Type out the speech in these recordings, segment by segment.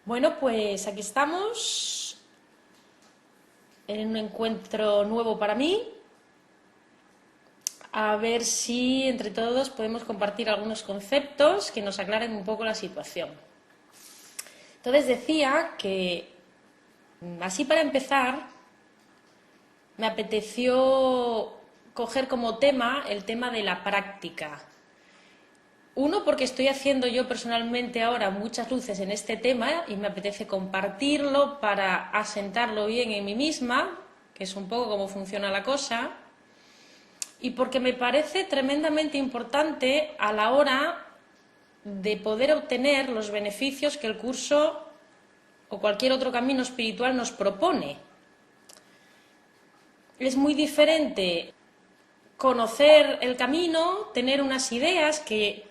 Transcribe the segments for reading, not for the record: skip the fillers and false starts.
Bueno, pues aquí estamos en un encuentro nuevo para mí. A ver si entre todos podemos compartir algunos conceptos que nos aclaren un poco la situación. Entonces decía que, así para empezar, me apeteció coger como tema el tema de la práctica. Uno, porque estoy haciendo yo personalmente ahora muchas luces en este tema y me apetece compartirlo para asentarlo bien en mí misma, que es un poco cómo funciona la cosa, y porque me parece tremendamente importante a la hora de poder obtener los beneficios que el curso o cualquier otro camino espiritual nos propone. Es muy diferente conocer el camino, tener unas ideas que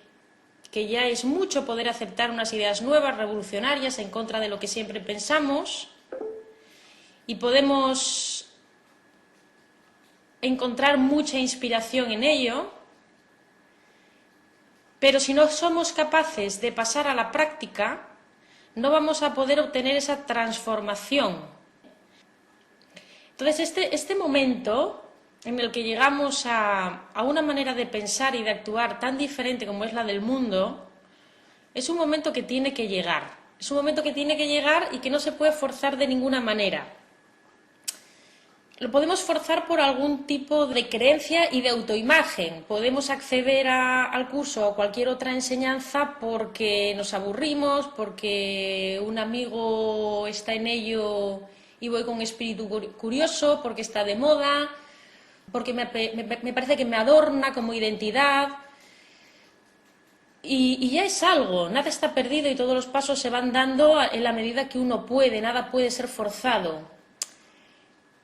ya es mucho poder aceptar unas ideas nuevas, revolucionarias, en contra de lo que siempre pensamos, y podemos encontrar mucha inspiración en ello, pero si no somos capaces de pasar a la práctica, no vamos a poder obtener esa transformación. Entonces, este momento en el que llegamos a una manera de pensar y de actuar tan diferente como es la del mundo, es un momento que tiene que llegar. Es un momento que tiene que llegar y que no se puede forzar de ninguna manera. Lo podemos forzar por algún tipo de creencia y de autoimagen. Podemos acceder al curso o cualquier otra enseñanza porque nos aburrimos, porque un amigo está en ello y voy con un espíritu curioso, porque está de moda, porque me parece que me adorna como identidad. Y ya es algo, nada está perdido y todos los pasos se van dando en la medida que uno puede, nada puede ser forzado.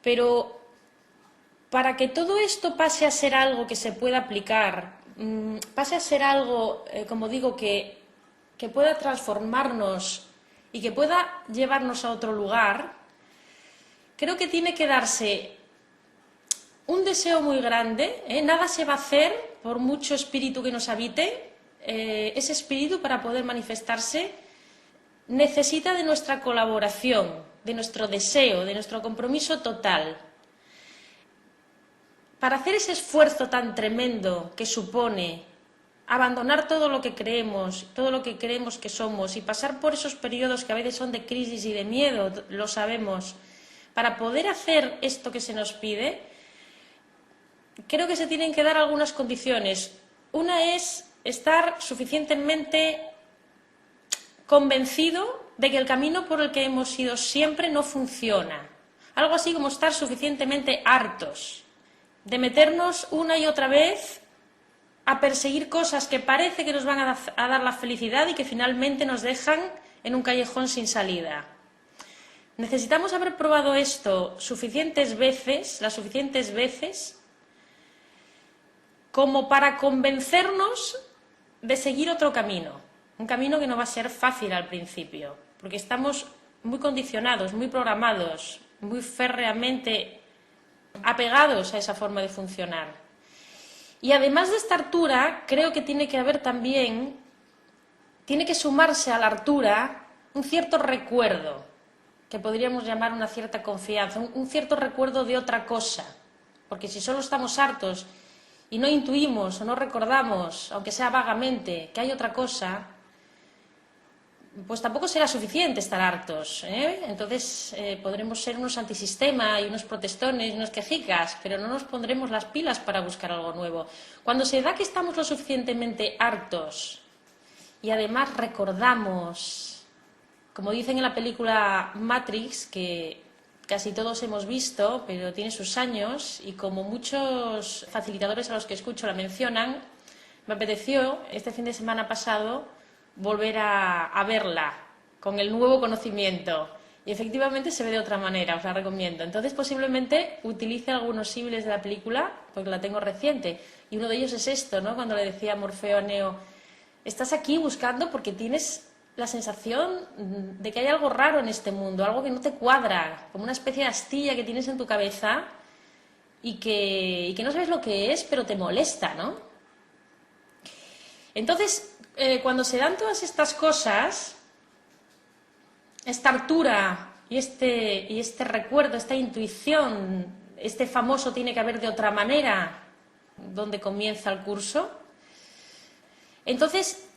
Pero para que todo esto pase a ser algo que se pueda aplicar, pase a ser algo, como digo, que pueda transformarnos y que pueda llevarnos a otro lugar, creo que tiene que darse un deseo muy grande, nada se va a hacer por mucho espíritu que nos habite. Ese espíritu, para poder manifestarse, necesita de nuestra colaboración, de nuestro deseo, de nuestro compromiso total. Para hacer ese esfuerzo tan tremendo que supone abandonar todo lo que creemos que somos y pasar por esos periodos que a veces son de crisis y de miedo, lo sabemos, para poder hacer esto que se nos pide, creo que se tienen que dar algunas condiciones. Una es estar suficientemente convencido de que el camino por el que hemos ido siempre no funciona. Algo así como estar suficientemente hartos de meternos una y otra vez a perseguir cosas que parece que nos van a dar la felicidad y que finalmente nos dejan en un callejón sin salida. Necesitamos haber probado esto suficientes veces, las suficientes veces, como para convencernos de seguir otro camino, un camino que no va a ser fácil al principio, porque estamos muy condicionados, muy programados, muy férreamente apegados a esa forma de funcionar. Y además de esta hartura, creo que tiene que haber también, tiene que sumarse a la hartura un cierto recuerdo, que podríamos llamar una cierta confianza, un cierto recuerdo de otra cosa, porque si solo estamos hartos y no intuimos o no recordamos, aunque sea vagamente, que hay otra cosa, pues tampoco será suficiente estar hartos, ¿eh? Entonces podremos ser unos antisistema y unos protestones y unos quejicas, pero no nos pondremos las pilas para buscar algo nuevo. Cuando se da que estamos lo suficientemente hartos y además recordamos, como dicen en la película Matrix, que casi todos hemos visto, pero tiene sus años, y como muchos facilitadores a los que escucho la mencionan, me apeteció este fin de semana pasado volver a verla con el nuevo conocimiento. Y efectivamente se ve de otra manera, os la recomiendo. Entonces posiblemente utilice algunos símiles de la película, porque la tengo reciente. Y uno de ellos es esto, ¿no? Cuando le decía Morfeo a Neo, estás aquí buscando porque tienes la sensación de que hay algo raro en este mundo, algo que no te cuadra, como una especie de astilla que tienes en tu cabeza y que no sabes lo que es, pero te molesta, ¿no? Entonces, cuando se dan todas estas cosas, esta altura y este recuerdo, esta intuición, este famoso tiene que haber de otra manera, donde comienza el curso. Entonces,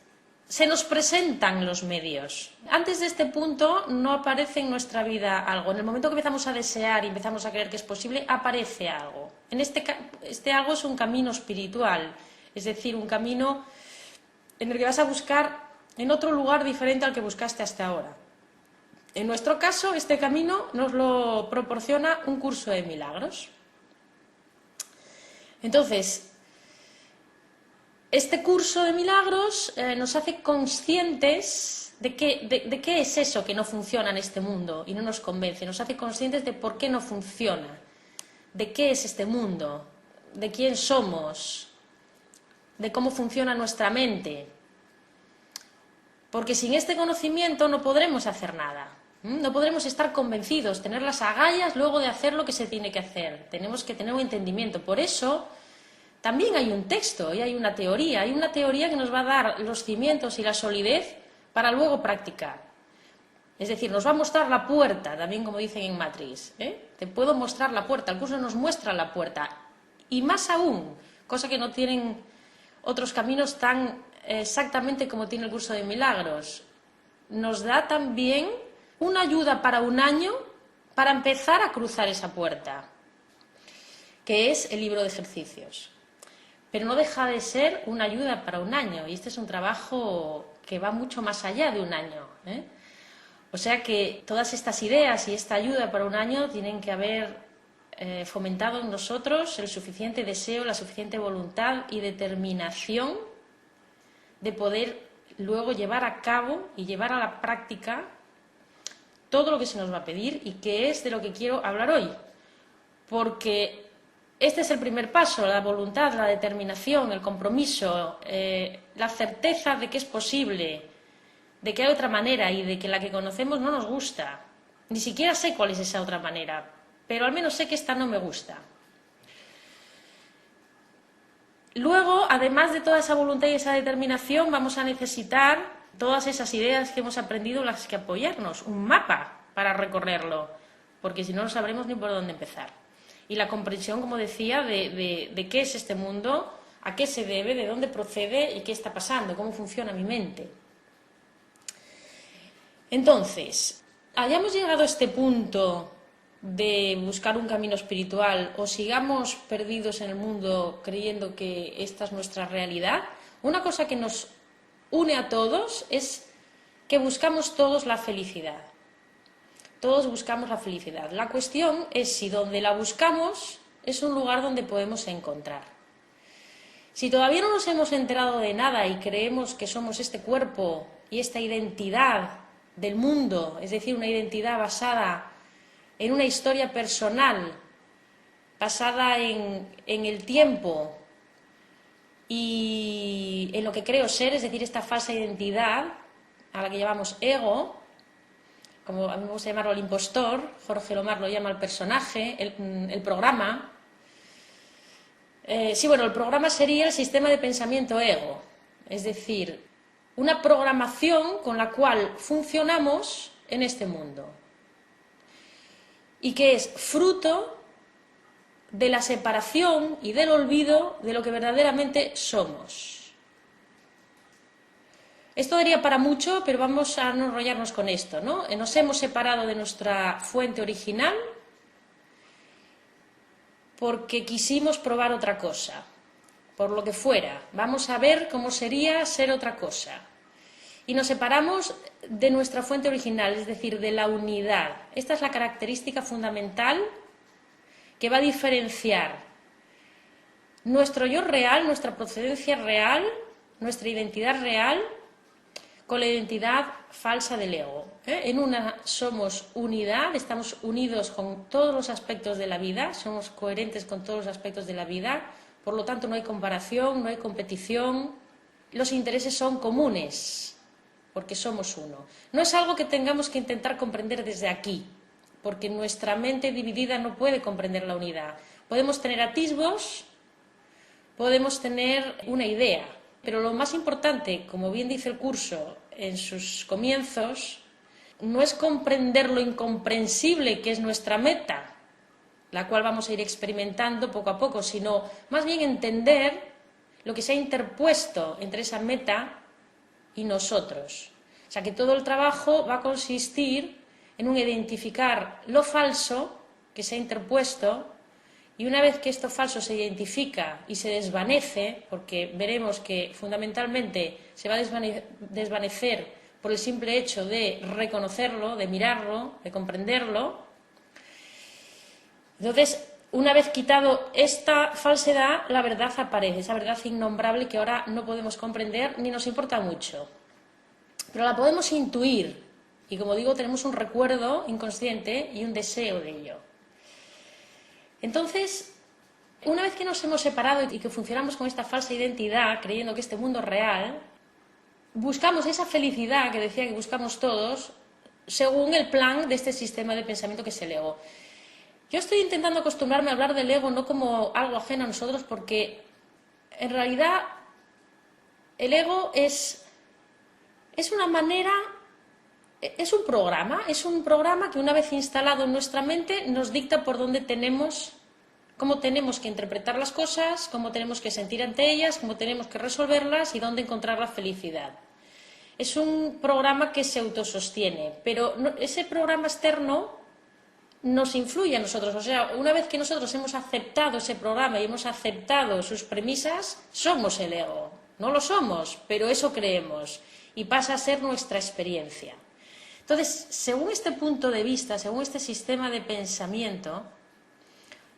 se nos presentan los medios. Antes de este punto no aparece en nuestra vida algo. En el momento que empezamos a desear y empezamos a creer que es posible, aparece algo. Este algo es un camino espiritual, es decir, un camino en el que vas a buscar en otro lugar diferente al que buscaste hasta ahora. En nuestro caso, este camino nos lo proporciona un curso de milagros. Entonces, este curso de milagros nos hace conscientes de qué es eso que no funciona en este mundo y no nos convence. Nos hace conscientes de por qué no funciona, de qué es este mundo, de quién somos, de cómo funciona nuestra mente. Porque sin este conocimiento no podremos hacer nada. No podremos estar convencidos, tener las agallas luego de hacer lo que se tiene que hacer. Tenemos que tener un entendimiento. Por eso también hay un texto y hay una teoría. Hay una teoría que nos va a dar los cimientos y la solidez para luego practicar. Es decir, nos va a mostrar la puerta, también como dicen en Matrix. Te puedo mostrar la puerta, el curso nos muestra la puerta. Y más aún, cosa que no tienen otros caminos tan exactamente como tiene el curso de milagros, nos da también una ayuda para un año para empezar a cruzar esa puerta, que es el libro de ejercicios. Pero no deja de ser una ayuda para un año, y este es un trabajo que va mucho más allá de un año. O sea que todas estas ideas y esta ayuda para un año tienen que haber fomentado en nosotros el suficiente deseo, la suficiente voluntad y determinación de poder luego llevar a cabo y llevar a la práctica todo lo que se nos va a pedir, y que es de lo que quiero hablar hoy. Porque este es el primer paso, la voluntad, la determinación, el compromiso, la certeza de que es posible, de que hay otra manera y de que la que conocemos no nos gusta. Ni siquiera sé cuál es esa otra manera, pero al menos sé que esta no me gusta. Luego, además de toda esa voluntad y esa determinación, vamos a necesitar todas esas ideas que hemos aprendido, las que apoyarnos, un mapa para recorrerlo, porque si no, no sabremos ni por dónde empezar. Y la comprensión, como decía, de qué es este mundo, a qué se debe, de dónde procede y qué está pasando, cómo funciona mi mente. Entonces, hayamos llegado a este punto de buscar un camino espiritual o sigamos perdidos en el mundo creyendo que esta es nuestra realidad, una cosa que nos une a todos es que buscamos todos la felicidad. Todos buscamos la felicidad. La cuestión es si donde la buscamos es un lugar donde podemos encontrar. Si todavía no nos hemos enterado de nada y creemos que somos este cuerpo y esta identidad del mundo, es decir, una identidad basada en una historia personal, basada en el tiempo y en lo que creo ser, es decir, esta falsa identidad a la que llamamos ego, como a mí me gusta llamarlo el impostor, Jorge Lomar lo llama el personaje, el programa. El programa sería el sistema de pensamiento ego, es decir, una programación con la cual funcionamos en este mundo y que es fruto de la separación y del olvido de lo que verdaderamente somos. Esto daría para mucho, pero vamos a no enrollarnos con esto, ¿no? Nos hemos separado de nuestra fuente original porque quisimos probar otra cosa, por lo que fuera. Vamos a ver cómo sería ser otra cosa. Y nos separamos de nuestra fuente original, es decir, de la unidad. Esta es la característica fundamental que va a diferenciar nuestro yo real, nuestra procedencia real, nuestra identidad real, con la identidad falsa del ego. En una somos unidad, estamos unidos con todos los aspectos de la vida, somos coherentes con todos los aspectos de la vida, por lo tanto no hay comparación, no hay competición, los intereses son comunes, porque somos uno. No es algo que tengamos que intentar comprender desde aquí, porque nuestra mente dividida no puede comprender la unidad. Podemos tener atisbos, podemos tener una idea, pero lo más importante, como bien dice el curso en sus comienzos, no es comprender lo incomprensible que es nuestra meta, la cual vamos a ir experimentando poco a poco, sino más bien entender lo que se ha interpuesto entre esa meta y nosotros. O sea, que todo el trabajo va a consistir en un identificar lo falso que se ha interpuesto, y una vez que esto falso se identifica y se desvanece, porque veremos que fundamentalmente se va a desvanecer por el simple hecho de reconocerlo, de mirarlo, de comprenderlo, entonces, una vez quitado esta falsedad, la verdad aparece, esa verdad innombrable que ahora no podemos comprender ni nos importa mucho. Pero la podemos intuir y, como digo, tenemos un recuerdo inconsciente y un deseo de ello. Entonces, una vez que nos hemos separado y que funcionamos con esta falsa identidad, creyendo que este mundo es real, buscamos esa felicidad que decía que buscamos todos, según el plan de este sistema de pensamiento que es el ego. Yo estoy intentando acostumbrarme a hablar del ego no como algo ajeno a nosotros, porque en realidad el ego es una manera, es un programa que una vez instalado en nuestra mente nos dicta por dónde tenemos, cómo tenemos que interpretar las cosas, cómo tenemos que sentir ante ellas, cómo tenemos que resolverlas y dónde encontrar la felicidad. Es un programa que se autosostiene, pero ese programa externo nos influye a nosotros. O sea, una vez que nosotros hemos aceptado ese programa y hemos aceptado sus premisas, somos el ego. No lo somos, pero eso creemos y pasa a ser nuestra experiencia. Entonces, según este punto de vista, según este sistema de pensamiento,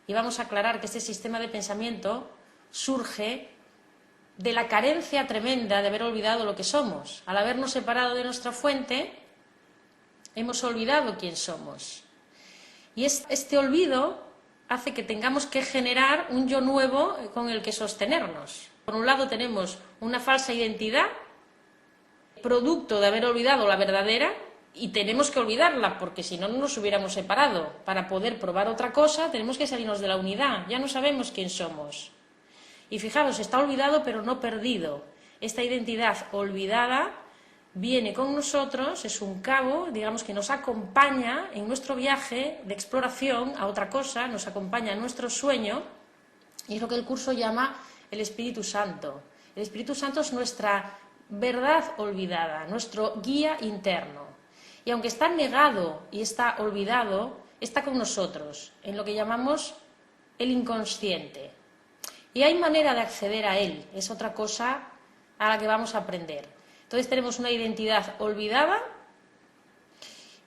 y vamos a aclarar que este sistema de pensamiento surge de la carencia tremenda de haber olvidado lo que somos. Al habernos separado de nuestra fuente, hemos olvidado quién somos. Y este olvido hace que tengamos que generar un yo nuevo con el que sostenernos. Por un lado tenemos una falsa identidad, producto de haber olvidado la verdadera, y tenemos que olvidarla, porque si no, no nos hubiéramos separado. Para poder probar otra cosa, tenemos que salirnos de la unidad. Ya no sabemos quién somos. Y fijaros, está olvidado pero no perdido. Esta identidad olvidada viene con nosotros, es un cabo, digamos, que nos acompaña en nuestro viaje de exploración a otra cosa, nos acompaña en nuestro sueño, y es lo que el curso llama el Espíritu Santo. El Espíritu Santo es nuestra verdad olvidada, nuestro guía interno. Y aunque está negado y está olvidado, está con nosotros, en lo que llamamos el inconsciente. Y hay manera de acceder a él, es otra cosa a la que vamos a aprender. Entonces tenemos una identidad olvidada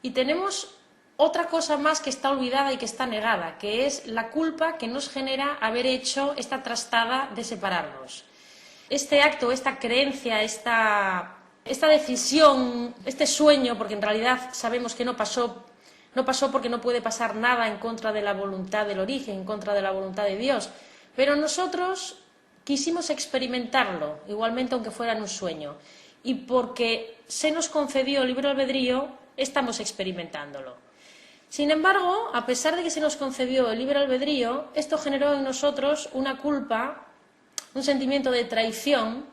y tenemos otra cosa más que está olvidada y que está negada, que es la culpa que nos genera haber hecho esta trastada de separarnos. Este acto, esta creencia, esta decisión, este sueño, porque en realidad sabemos que no pasó porque no puede pasar nada en contra de la voluntad del origen, en contra de la voluntad de Dios, pero nosotros quisimos experimentarlo, igualmente aunque fuera en un sueño, y porque se nos concedió el libre albedrío, estamos experimentándolo. Sin embargo, a pesar de que se nos concedió el libre albedrío, esto generó en nosotros una culpa, un sentimiento de traición,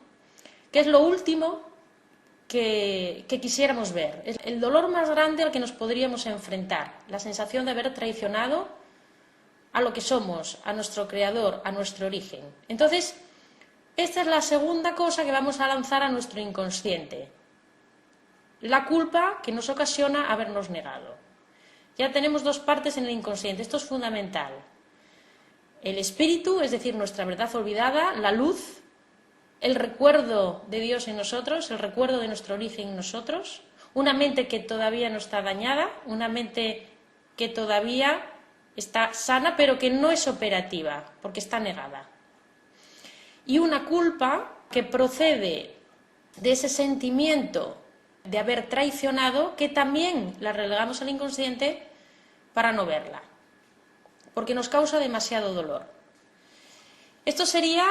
que es lo último que quisiéramos ver. Es el dolor más grande al que nos podríamos enfrentar, la sensación de haber traicionado a lo que somos, a nuestro creador, a nuestro origen. Entonces, esta es la segunda cosa que vamos a lanzar a nuestro inconsciente. La culpa que nos ocasiona habernos negado. Ya tenemos dos partes en el inconsciente, esto es fundamental. El espíritu, es decir, nuestra verdad olvidada, la luz, el recuerdo de Dios en nosotros, el recuerdo de nuestro origen en nosotros, una mente que todavía no está dañada, una mente que todavía está sana, pero que no es operativa, porque está negada. Y una culpa que procede de ese sentimiento de haber traicionado, que también la relegamos al inconsciente para no verla, porque nos causa demasiado dolor. Esto sería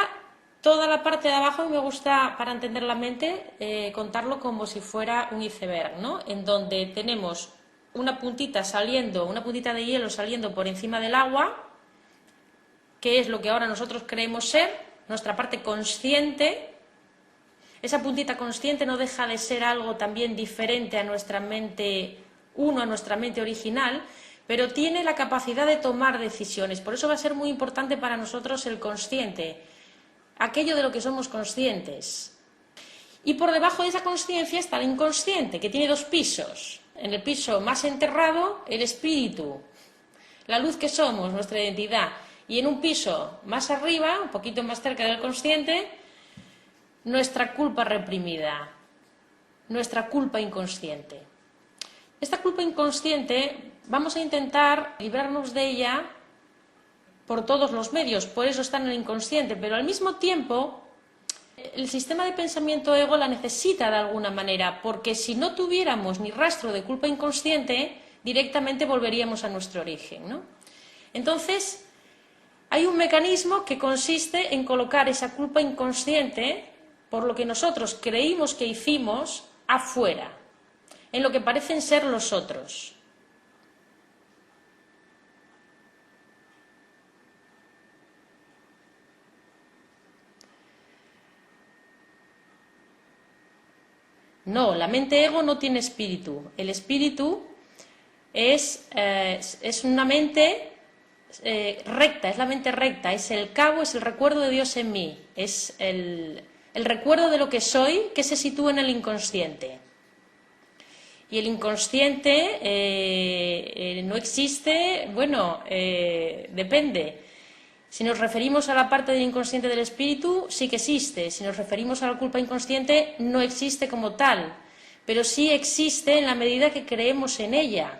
toda la parte de abajo, y me gusta, para entender la mente, contarlo como si fuera un iceberg, ¿no? En donde tenemos una puntita saliendo, una puntita de hielo saliendo por encima del agua, que es lo que ahora nosotros creemos ser, nuestra parte consciente. Esa puntita consciente no deja de ser algo también diferente a nuestra mente uno a nuestra mente original, pero tiene la capacidad de tomar decisiones. Por eso va a ser muy importante para nosotros el consciente, aquello de lo que somos conscientes. Y por debajo de esa consciencia está el inconsciente, que tiene dos pisos. En el piso más enterrado, el espíritu, la luz que somos, nuestra identidad. Y en un piso más arriba, un poquito más cerca del consciente, nuestra culpa reprimida, nuestra culpa inconsciente. Esta culpa inconsciente vamos a intentar librarnos de ella por todos los medios, por eso está en el inconsciente, pero al mismo tiempo el sistema de pensamiento ego la necesita de alguna manera, porque si no tuviéramos ni rastro de culpa inconsciente, directamente volveríamos a nuestro origen, ¿no? Entonces, hay un mecanismo que consiste en colocar esa culpa inconsciente por lo que nosotros creímos que hicimos afuera, en lo que parecen ser los otros. No, la mente ego no tiene espíritu. El espíritu es una mente recta, es la mente recta, es el cabo, es el recuerdo de Dios en mí, es el recuerdo de lo que soy que se sitúa en el inconsciente. Y el inconsciente no existe, bueno, depende. Si nos referimos a la parte del inconsciente del espíritu, sí que existe. Si nos referimos a la culpa inconsciente, no existe como tal, pero sí existe en la medida que creemos en ella.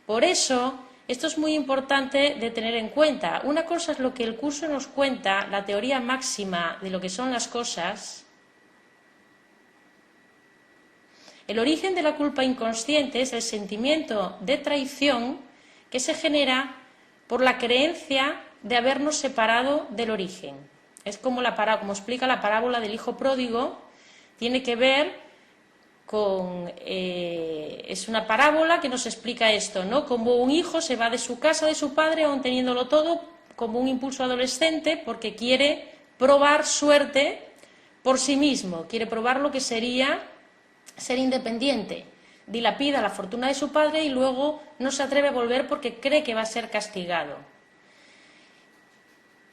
Por eso, esto es muy importante de tener en cuenta. Una cosa es lo que el curso nos cuenta, la teoría máxima de lo que son las cosas. El origen de la culpa inconsciente es el sentimiento de traición que se genera por la creencia de habernos separado del origen. Es como explica la parábola del hijo pródigo, tiene que ver con... es una parábola que nos explica esto, ¿no? Como un hijo se va de su casa, de su padre, aun teniéndolo todo, como un impulso adolescente, porque quiere probar suerte por sí mismo, quiere probar lo que sería ser independiente. Dilapida la fortuna de su padre y luego no se atreve a volver porque cree que va a ser castigado.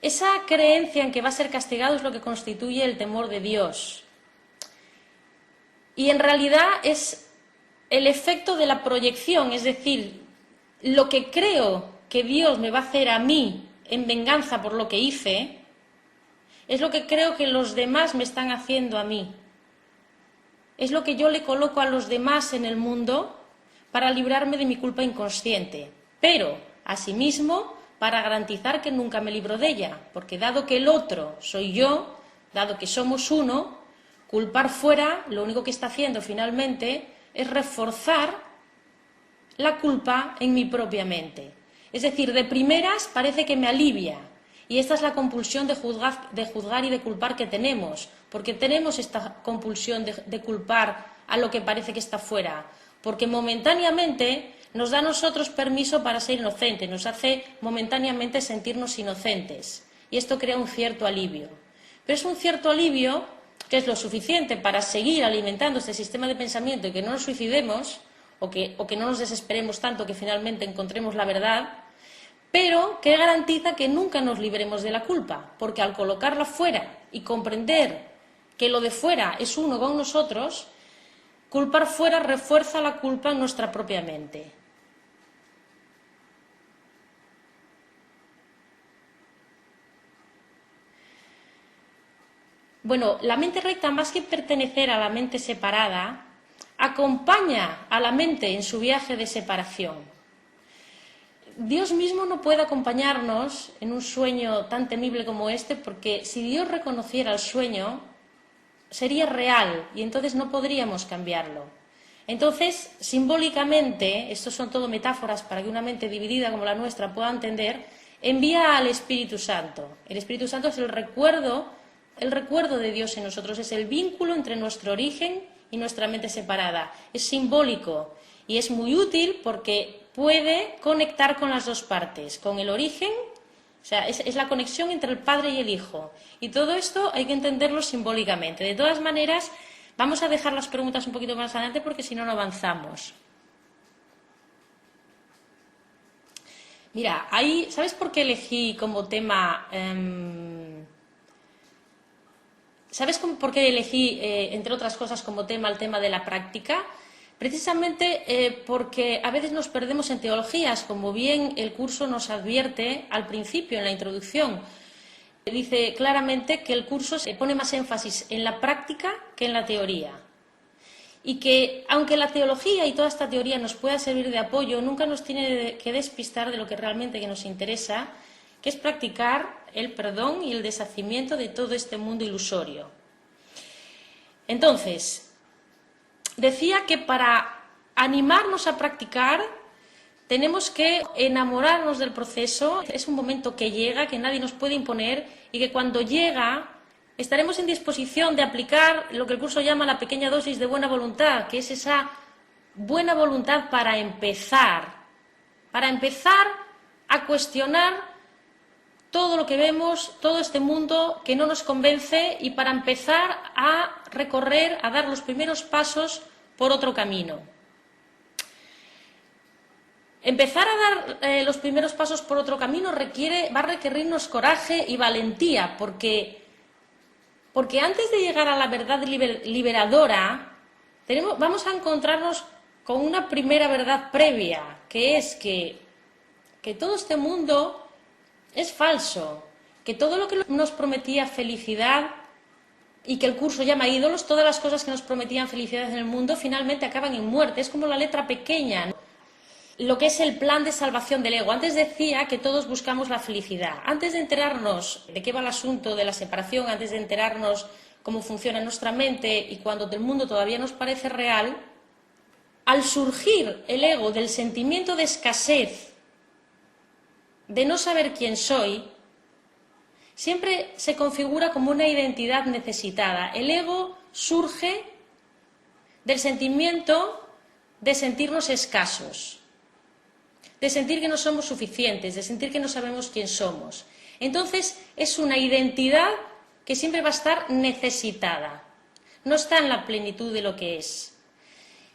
Esa creencia en que va a ser castigado es lo que constituye el temor de Dios. Y en realidad es el efecto de la proyección, es decir, lo que creo que Dios me va a hacer a mí en venganza por lo que hice, es lo que creo que los demás me están haciendo a mí. Es lo que yo le coloco a los demás en el mundo para librarme de mi culpa inconsciente, pero, asimismo, para garantizar que nunca me libro de ella, porque dado que el otro soy yo, dado que somos uno, culpar fuera lo único que está haciendo finalmente es reforzar la culpa en mi propia mente. Es decir, de primeras parece que me alivia, y esta es la compulsión de juzgar y de culpar que tenemos, porque tenemos esta compulsión de culpar a lo que parece que está fuera, porque momentáneamente nos da a nosotros permiso para ser inocentes, nos hace momentáneamente sentirnos inocentes, y esto crea un cierto alivio. Pero es un cierto alivio que es lo suficiente para seguir alimentando este sistema de pensamiento y que no nos suicidemos, o que no nos desesperemos tanto que finalmente encontremos la verdad, pero que garantiza que nunca nos libremos de la culpa, porque al colocarla fuera y comprender que lo de fuera es uno con nosotros, culpar fuera refuerza la culpa en nuestra propia mente. Bueno, la mente recta, más que pertenecer a la mente separada, acompaña a la mente en su viaje de separación. Dios mismo no puede acompañarnos en un sueño tan temible como este, porque si Dios reconociera el sueño, sería real y entonces no podríamos cambiarlo. Entonces, simbólicamente, estos son todo metáforas para que una mente dividida como la nuestra pueda entender, envía al Espíritu Santo. El Espíritu Santo es el recuerdo de Dios en nosotros, es el vínculo entre nuestro origen y nuestra mente separada. Es simbólico y es muy útil porque puede conectar con las dos partes, con el origen, o sea, es la conexión entre el Padre y el Hijo. Y todo esto hay que entenderlo simbólicamente. De todas maneras, vamos a dejar las preguntas un poquito más adelante porque si no, no avanzamos. Mira, ahí, ¿sabes por qué elegí como tema? ¿Sabes por qué elegí, entre otras cosas, como tema el tema de la práctica? Precisamente porque a veces nos perdemos en teologías, como bien el curso nos advierte al principio, en la introducción. Dice claramente que el curso se pone más énfasis en la práctica que en la teoría. Y que, aunque la teología y toda esta teoría nos pueda servir de apoyo, nunca nos tiene que despistar de lo que realmente nos interesa, que es practicar el perdón y el deshacimiento de todo este mundo ilusorio. Entonces, decía que para animarnos a practicar tenemos que enamorarnos del proceso. Es un momento que llega, que nadie nos puede imponer y que cuando llega estaremos en disposición de aplicar lo que el curso llama la pequeña dosis de buena voluntad, que es esa buena voluntad para empezar a cuestionar todo lo que vemos, todo este mundo que no nos convence y para empezar a recorrer, a dar los primeros pasos por otro camino. Empezar a dar los primeros pasos por otro camino va a requerirnos coraje y valentía, porque antes de llegar a la verdad liberadora, vamos a encontrarnos con una primera verdad previa, que es que todo este mundo es falso, que todo lo que nos prometía felicidad y que el curso llama ídolos, todas las cosas que nos prometían felicidad en el mundo finalmente acaban en muerte. Es como la letra pequeña, ¿no? Lo que es el plan de salvación del ego. Antes decía que todos buscamos la felicidad. Antes de enterarnos de qué va el asunto de la separación, antes de enterarnos cómo funciona nuestra mente y cuando el mundo todavía nos parece real, al surgir el ego del sentimiento de escasez, de no saber quién soy, siempre se configura como una identidad necesitada. El ego surge del sentimiento de sentirnos escasos, de sentir que no somos suficientes, de sentir que no sabemos quién somos. Entonces es una identidad que siempre va a estar necesitada, no está en la plenitud de lo que es.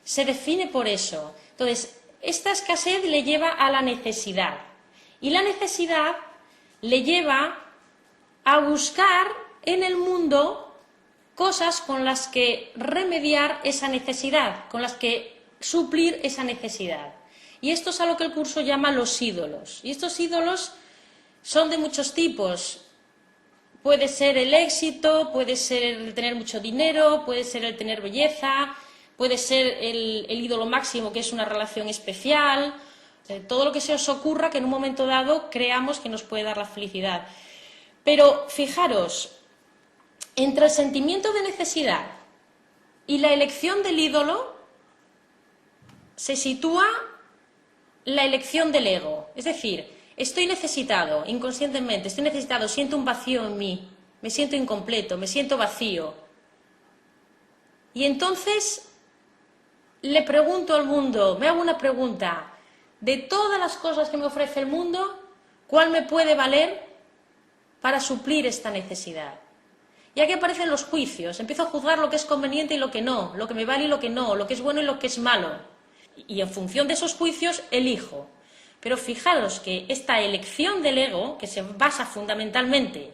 Se define por eso. Entonces, esta escasez le lleva a la necesidad. Y la necesidad le lleva a buscar en el mundo cosas con las que remediar esa necesidad, con las que suplir esa necesidad. Y esto es a lo que el curso llama los ídolos. Y estos ídolos son de muchos tipos. Puede ser el éxito, puede ser el tener mucho dinero, puede ser el tener belleza, puede ser el ídolo máximo, que es una relación especial. Todo lo que se os ocurra que en un momento dado creamos que nos puede dar la felicidad. Pero fijaros, entre el sentimiento de necesidad y la elección del ídolo se sitúa la elección del ego. Es decir, estoy necesitado, inconscientemente, estoy necesitado, siento un vacío en mí, me siento incompleto, me siento vacío. Y entonces le pregunto al mundo, me hago una pregunta: de todas las cosas que me ofrece el mundo, ¿cuál me puede valer para suplir esta necesidad? Y aquí aparecen los juicios, empiezo a juzgar lo que es conveniente y lo que no, lo que me vale y lo que no, lo que es bueno y lo que es malo. Y en función de esos juicios elijo. Pero fijaros que esta elección del ego, que se basa fundamentalmente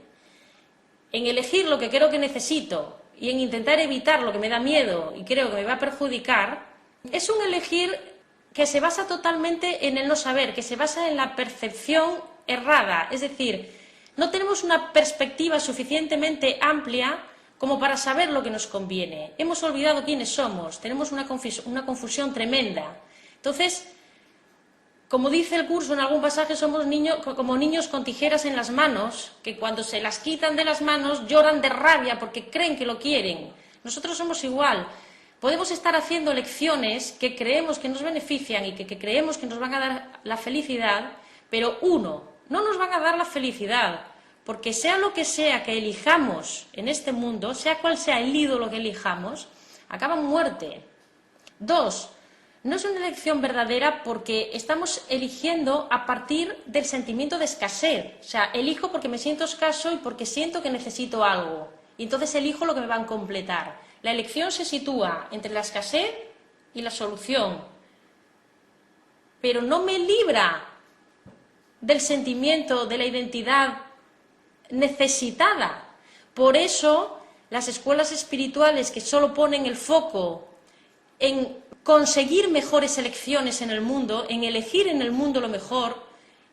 en elegir lo que creo que necesito y en intentar evitar lo que me da miedo y creo que me va a perjudicar, es un elegir que se basa totalmente en el no saber, que se basa en la percepción errada. Es decir, no tenemos una perspectiva suficientemente amplia como para saber lo que nos conviene. Hemos olvidado quiénes somos, tenemos una confusión tremenda. Entonces, como dice el curso en algún pasaje, somos como niños con tijeras en las manos, que cuando se las quitan de las manos lloran de rabia porque creen que lo quieren. Nosotros somos igual. Podemos estar haciendo elecciones que creemos que nos benefician y que creemos que nos van a dar la felicidad, pero no nos van a dar la felicidad, porque sea lo que sea que elijamos en este mundo, sea cual sea el ídolo que elijamos, acaba en muerte. 2, no es una elección verdadera porque estamos eligiendo a partir del sentimiento de escasez. O sea, elijo porque me siento escaso y porque siento que necesito algo. Y entonces elijo lo que me va a completar. La elección se sitúa entre la escasez y la solución. Pero no me libra del sentimiento, de la identidad necesitada. Por eso, las escuelas espirituales que solo ponen el foco en conseguir mejores elecciones en el mundo, en elegir en el mundo lo mejor,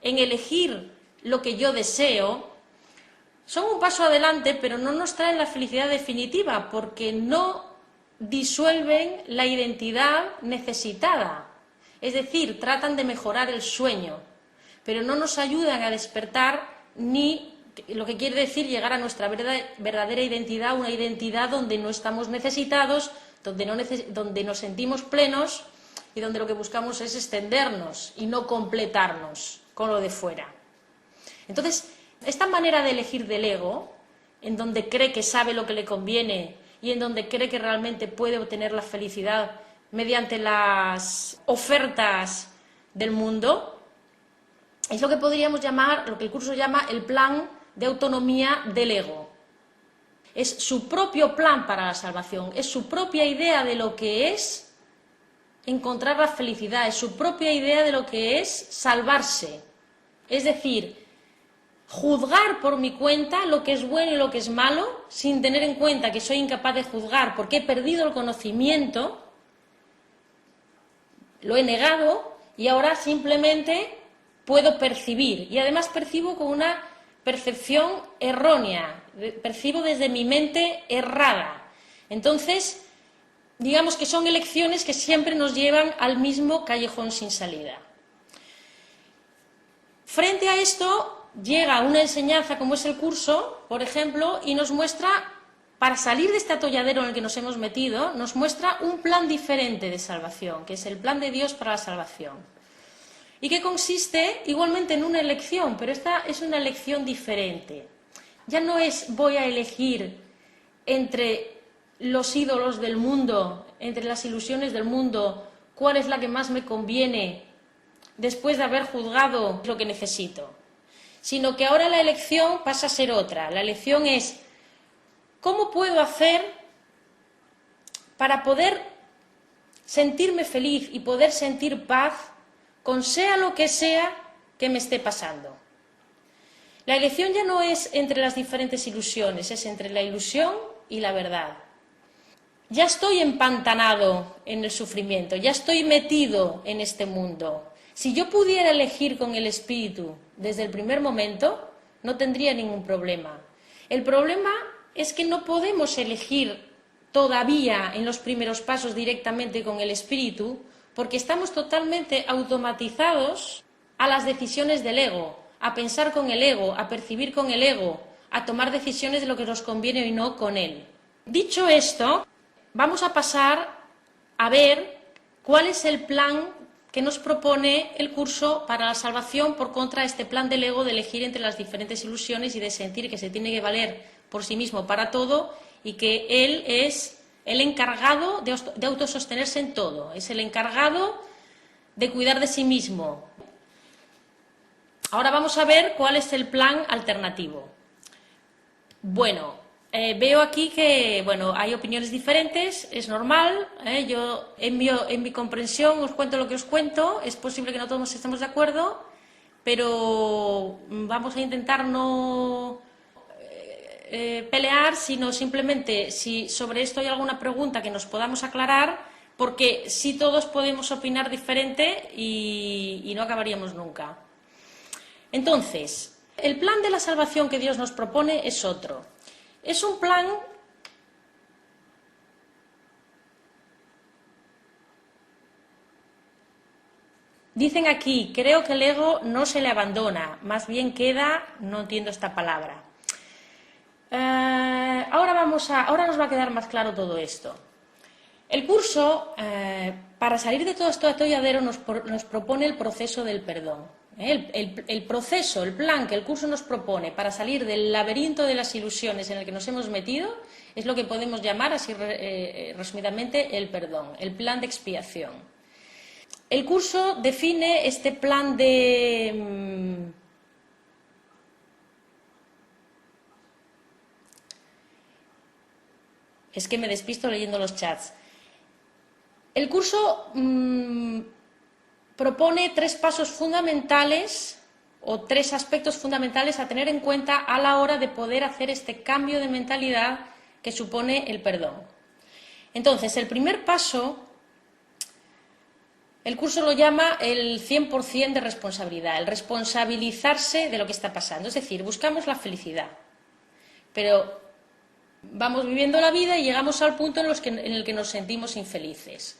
en elegir lo que yo deseo, son un paso adelante, pero no nos traen la felicidad definitiva, porque no disuelven la identidad necesitada. Es decir, tratan de mejorar el sueño, pero no nos ayudan a despertar ni, lo que quiere decir, llegar a nuestra verdadera identidad, una identidad donde no estamos necesitados, donde nos sentimos plenos y donde lo que buscamos es extendernos y no completarnos con lo de fuera. Entonces, esta manera de elegir del ego, en donde cree que sabe lo que le conviene y en donde cree que realmente puede obtener la felicidad mediante las ofertas del mundo, es lo que podríamos llamar, lo que el curso llama el plan de autonomía del ego. Es su propio plan para la salvación, es su propia idea de lo que es encontrar la felicidad, es su propia idea de lo que es salvarse. Es decir, juzgar por mi cuenta lo que es bueno y lo que es malo, sin tener en cuenta que soy incapaz de juzgar porque he perdido el conocimiento, lo he negado y ahora simplemente puedo percibir. Y además percibo con una percepción errónea, percibo desde mi mente errada. Entonces, digamos que son elecciones que siempre nos llevan al mismo callejón sin salida. Frente a esto, llega una enseñanza como es el curso, por ejemplo, y nos muestra, para salir de este atolladero en el que nos hemos metido, nos muestra un plan diferente de salvación, que es el plan de Dios para la salvación. Y que consiste igualmente en una elección, pero esta es una elección diferente. Ya no es voy a elegir entre los ídolos del mundo, entre las ilusiones del mundo, cuál es la que más me conviene después de haber juzgado lo que necesito, sino que ahora la elección pasa a ser otra. La elección es ¿cómo puedo hacer para poder sentirme feliz y poder sentir paz con sea lo que sea que me esté pasando? La elección ya no es entre las diferentes ilusiones, es entre la ilusión y la verdad. Ya estoy empantanado en el sufrimiento, ya estoy metido en este mundo. Si yo pudiera elegir con el espíritu desde el primer momento, no tendría ningún problema. El problema es que no podemos elegir todavía en los primeros pasos directamente con el espíritu, porque estamos totalmente automatizados a las decisiones del ego, a pensar con el ego, a percibir con el ego, a tomar decisiones de lo que nos conviene y no con él. Dicho esto, vamos a pasar a ver cuál es el plan que nos propone el curso para la salvación por contra de este plan del ego de elegir entre las diferentes ilusiones y de sentir que se tiene que valer por sí mismo para todo y que él es el encargado de autosostenerse en todo, es el encargado de cuidar de sí mismo. Ahora vamos a ver cuál es el plan alternativo. Bueno, veo aquí que hay opiniones diferentes, es normal, yo en mi comprensión os cuento lo que os cuento, es posible que no todos estemos de acuerdo, pero vamos a intentar no pelear, sino simplemente si sobre esto hay alguna pregunta que nos podamos aclarar, porque sí todos podemos opinar diferente y no acabaríamos nunca. Entonces, el plan de la salvación que Dios nos propone es otro. Es un plan dicen aquí, creo que el ego no se le abandona, más bien queda, no entiendo esta palabra. Ahora nos va a quedar más claro todo esto. El curso, para salir de todo este atolladero, nos propone el proceso del perdón. El proceso, el plan que el curso nos propone para salir del laberinto de las ilusiones en el que nos hemos metido es lo que podemos llamar, así resumidamente, el perdón, el plan de expiación. El curso define este plan de... Es que me despisto leyendo los chats. El curso propone 3 pasos fundamentales o 3 aspectos fundamentales a tener en cuenta a la hora de poder hacer este cambio de mentalidad que supone el perdón. Entonces, el primer paso, el curso lo llama el 100% de responsabilidad, el responsabilizarse de lo que está pasando, es decir, buscamos la felicidad, pero vamos viviendo la vida y llegamos al punto en el que nos sentimos infelices.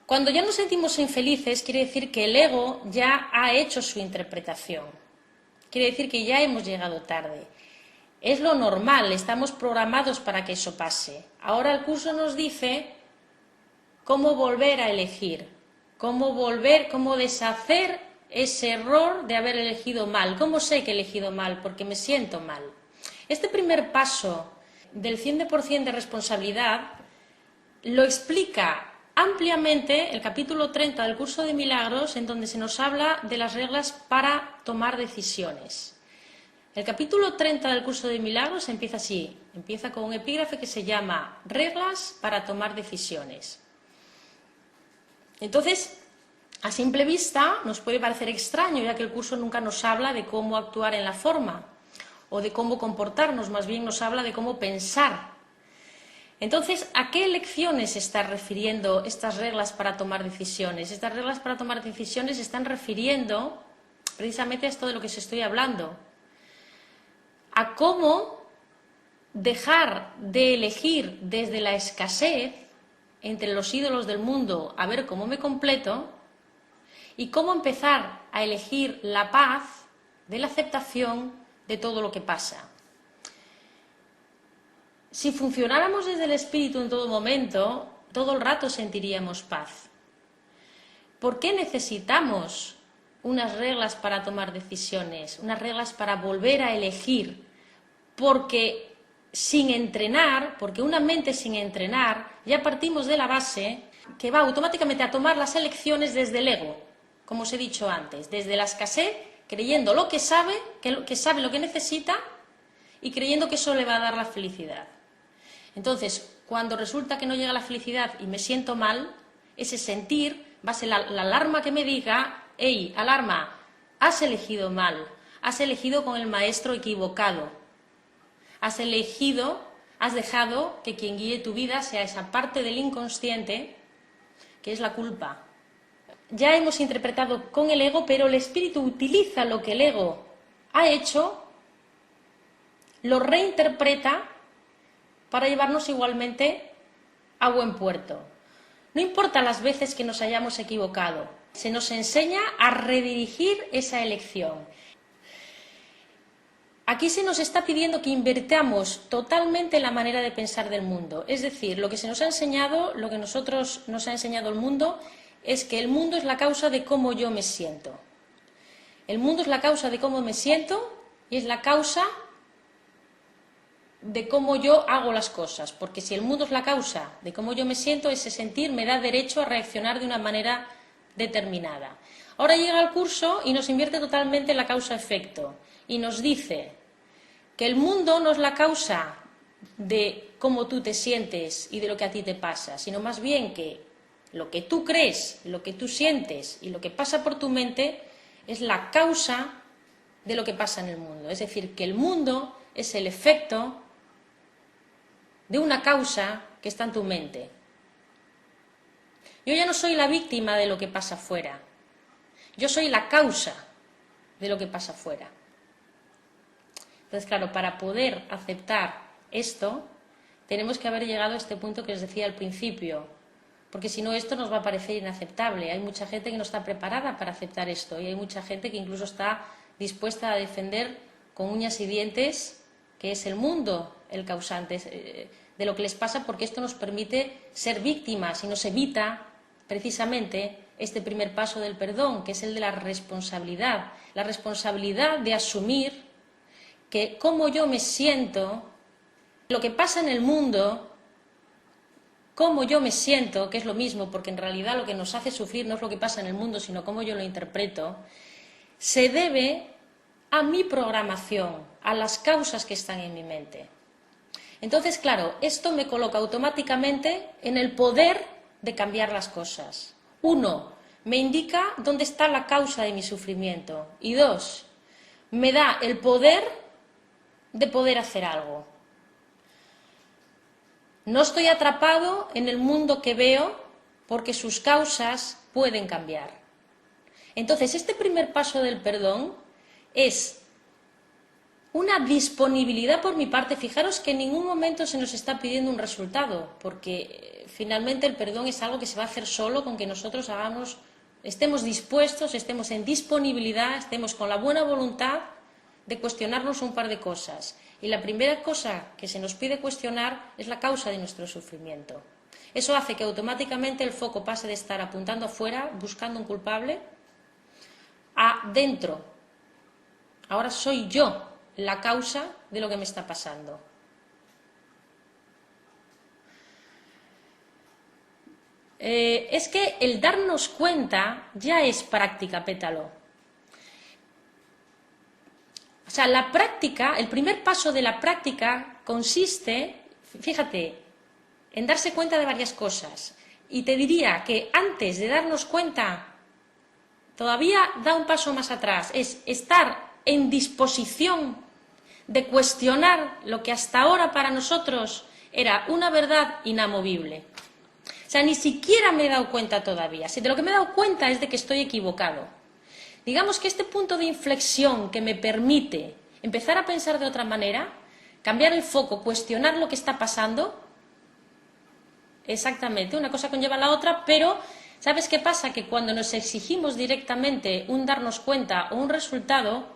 Cuando ya nos sentimos infelices, quiere decir que el ego ya ha hecho su interpretación. Quiere decir que ya hemos llegado tarde. Es lo normal, estamos programados para que eso pase. Ahora el curso nos dice cómo volver a elegir, cómo deshacer ese error de haber elegido mal. ¿Cómo sé que he elegido mal? Porque me siento mal. Este primer paso del 100% de responsabilidad lo explica ampliamente el capítulo 30 del curso de milagros, en donde se nos habla de las reglas para tomar decisiones. El capítulo 30 del curso de milagros empieza así, empieza con un epígrafe que se llama reglas para tomar decisiones. Entonces, a simple vista nos puede parecer extraño, ya que el curso nunca nos habla de cómo actuar en la forma o de cómo comportarnos, más bien nos habla de cómo pensar. Entonces, ¿a qué lecciones se están refiriendo estas reglas para tomar decisiones? Estas reglas para tomar decisiones se están refiriendo precisamente a esto de lo que os estoy hablando, a cómo dejar de elegir desde la escasez entre los ídolos del mundo a ver cómo me completo y cómo empezar a elegir la paz de la aceptación de todo lo que pasa. Si funcionáramos desde el espíritu en todo momento, todo el rato sentiríamos paz. ¿Por qué necesitamos unas reglas para tomar decisiones, unas reglas para volver a elegir? Porque sin entrenar, porque una mente sin entrenar, ya partimos de la base que va automáticamente a tomar las elecciones desde el ego, como os he dicho antes, desde la escasez, creyendo lo que sabe lo que necesita y creyendo que eso le va a dar la felicidad. Entonces, cuando resulta que no llega la felicidad y me siento mal, ese sentir va a ser la alarma que me diga, hey, alarma, has elegido mal, has elegido con el maestro equivocado, has dejado que quien guíe tu vida sea esa parte del inconsciente que es la culpa. Ya hemos interpretado con el ego, pero el espíritu utiliza lo que el ego ha hecho, lo reinterpreta para llevarnos igualmente a buen puerto. No importa las veces que nos hayamos equivocado, se nos enseña a redirigir esa elección. Aquí se nos está pidiendo que invirtamos totalmente la manera de pensar del mundo. Es decir, lo que se nos ha enseñado, lo que nosotros nos ha enseñado el mundo, es que el mundo es la causa de cómo yo me siento. El mundo es la causa de cómo me siento y es la causa de cómo yo hago las cosas, porque si el mundo es la causa de cómo yo me siento, ese sentir me da derecho a reaccionar de una manera determinada. Ahora llega el curso y nos invierte totalmente la causa-efecto y nos dice que el mundo no es la causa de cómo tú te sientes y de lo que a ti te pasa, sino más bien que lo que tú crees, lo que tú sientes y lo que pasa por tu mente es la causa de lo que pasa en el mundo. Es decir, que el mundo es el efecto de una causa que está en tu mente. Yo ya no soy la víctima de lo que pasa afuera. Yo soy la causa de lo que pasa afuera. Entonces, claro, para poder aceptar esto, tenemos que haber llegado a este punto que os decía al principio, porque si no esto nos va a parecer inaceptable. Hay mucha gente que no está preparada para aceptar esto y hay mucha gente que incluso está dispuesta a defender con uñas y dientes que es el mundo el causante de lo que les pasa, porque esto nos permite ser víctimas y nos evita precisamente este primer paso del perdón, que es el de la responsabilidad de asumir que cómo yo me siento, lo que pasa en el mundo, cómo yo me siento, que es lo mismo, porque en realidad lo que nos hace sufrir no es lo que pasa en el mundo, sino cómo yo lo interpreto, se debe a mi programación, a las causas que están en mi mente. Entonces, claro, esto me coloca automáticamente en el poder de cambiar las cosas. 1, me indica dónde está la causa de mi sufrimiento. Y 2, me da el poder de poder hacer algo. No estoy atrapado en el mundo que veo porque sus causas pueden cambiar. Entonces, este primer paso del perdón es una disponibilidad por mi parte. Fijaros que en ningún momento se nos está pidiendo un resultado, porque finalmente el perdón es algo que se va a hacer solo con que nosotros estemos dispuestos, estemos en disponibilidad, estemos con la buena voluntad de cuestionarnos un par de cosas. Y la primera cosa que se nos pide cuestionar es la causa de nuestro sufrimiento. Eso hace que automáticamente el foco pase de estar apuntando afuera, buscando un culpable, a dentro. Ahora soy yo la causa de lo que me está pasando. Es que el darnos cuenta ya es práctica, pétalo. O sea, la práctica, el primer paso de la práctica consiste, fíjate, en darse cuenta de varias cosas. Y te diría que antes de darnos cuenta, todavía da un paso más atrás, es estar en disposición de cuestionar lo que hasta ahora para nosotros era una verdad inamovible. O sea, ni siquiera me he dado cuenta todavía. Si de lo que me he dado cuenta es de que estoy equivocado. Digamos que este punto de inflexión que me permite empezar a pensar de otra manera, cambiar el foco, cuestionar lo que está pasando, exactamente, una cosa conlleva a la otra, pero ¿sabes qué pasa? Que cuando nos exigimos directamente un darnos cuenta o un resultado,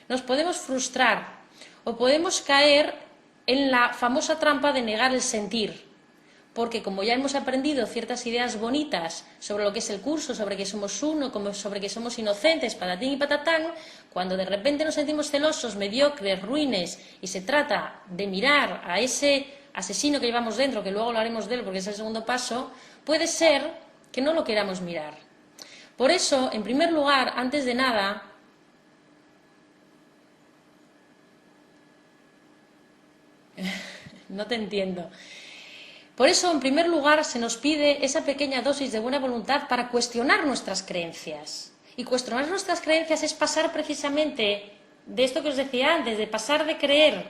nos podemos frustrar o podemos caer en la famosa trampa de negar el sentir. Porque como ya hemos aprendido ciertas ideas bonitas sobre lo que es el curso, sobre que somos uno, sobre que somos inocentes, patatín y patatán, cuando de repente nos sentimos celosos, mediocres, ruines, y se trata de mirar a ese asesino que llevamos dentro, que luego lo haremos de él porque es el segundo paso, puede ser que no lo queramos mirar. Por eso, en primer lugar, antes de nada, no te entiendo. Por eso, en primer lugar, se nos pide esa pequeña dosis de buena voluntad para cuestionar nuestras creencias. Y cuestionar nuestras creencias es pasar precisamente de esto que os decía antes, de pasar de creer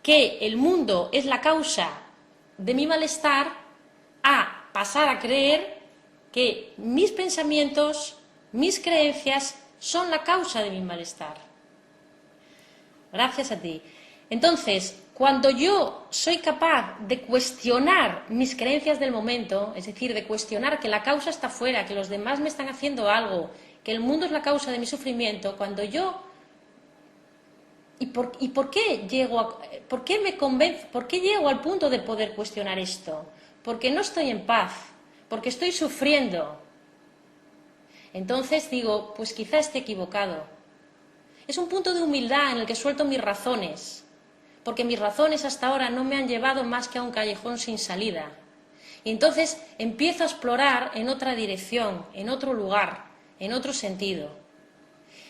que el mundo es la causa de mi malestar a pasar a creer que mis pensamientos, mis creencias son la causa de mi malestar. Gracias a ti. Entonces, cuando yo soy capaz de cuestionar mis creencias del momento, es decir, de cuestionar que la causa está fuera, que los demás me están haciendo algo, que el mundo es la causa de mi sufrimiento, cuando yo... ¿Y por qué llego por qué me convenzo, por qué llego al punto de poder cuestionar esto? Porque no estoy en paz, porque estoy sufriendo. Entonces digo, pues quizá esté equivocado. Es un punto de humildad en el que suelto mis razones, porque mis razones hasta ahora no me han llevado más que a un callejón sin salida. Y entonces empiezo a explorar en otra dirección, en otro lugar, en otro sentido.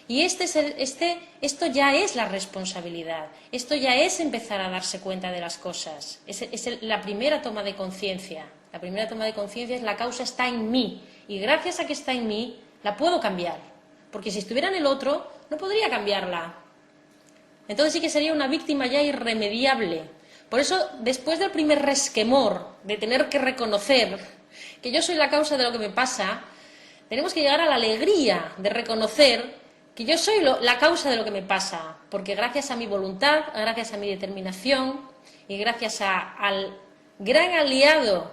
Y esto ya es la responsabilidad, esto ya es empezar a darse cuenta de las cosas. Es la primera toma de conciencia. La primera toma de conciencia es la causa está en mí, y gracias a que está en mí, la puedo cambiar. Porque si estuviera en el otro, no podría cambiarla. Entonces sí que sería una víctima ya irremediable. Por eso, después del primer resquemor de tener que reconocer que yo soy la causa de lo que me pasa, tenemos que llegar a la alegría de reconocer que yo soy la causa de lo que me pasa, porque gracias a mi voluntad, gracias a mi determinación y gracias al gran aliado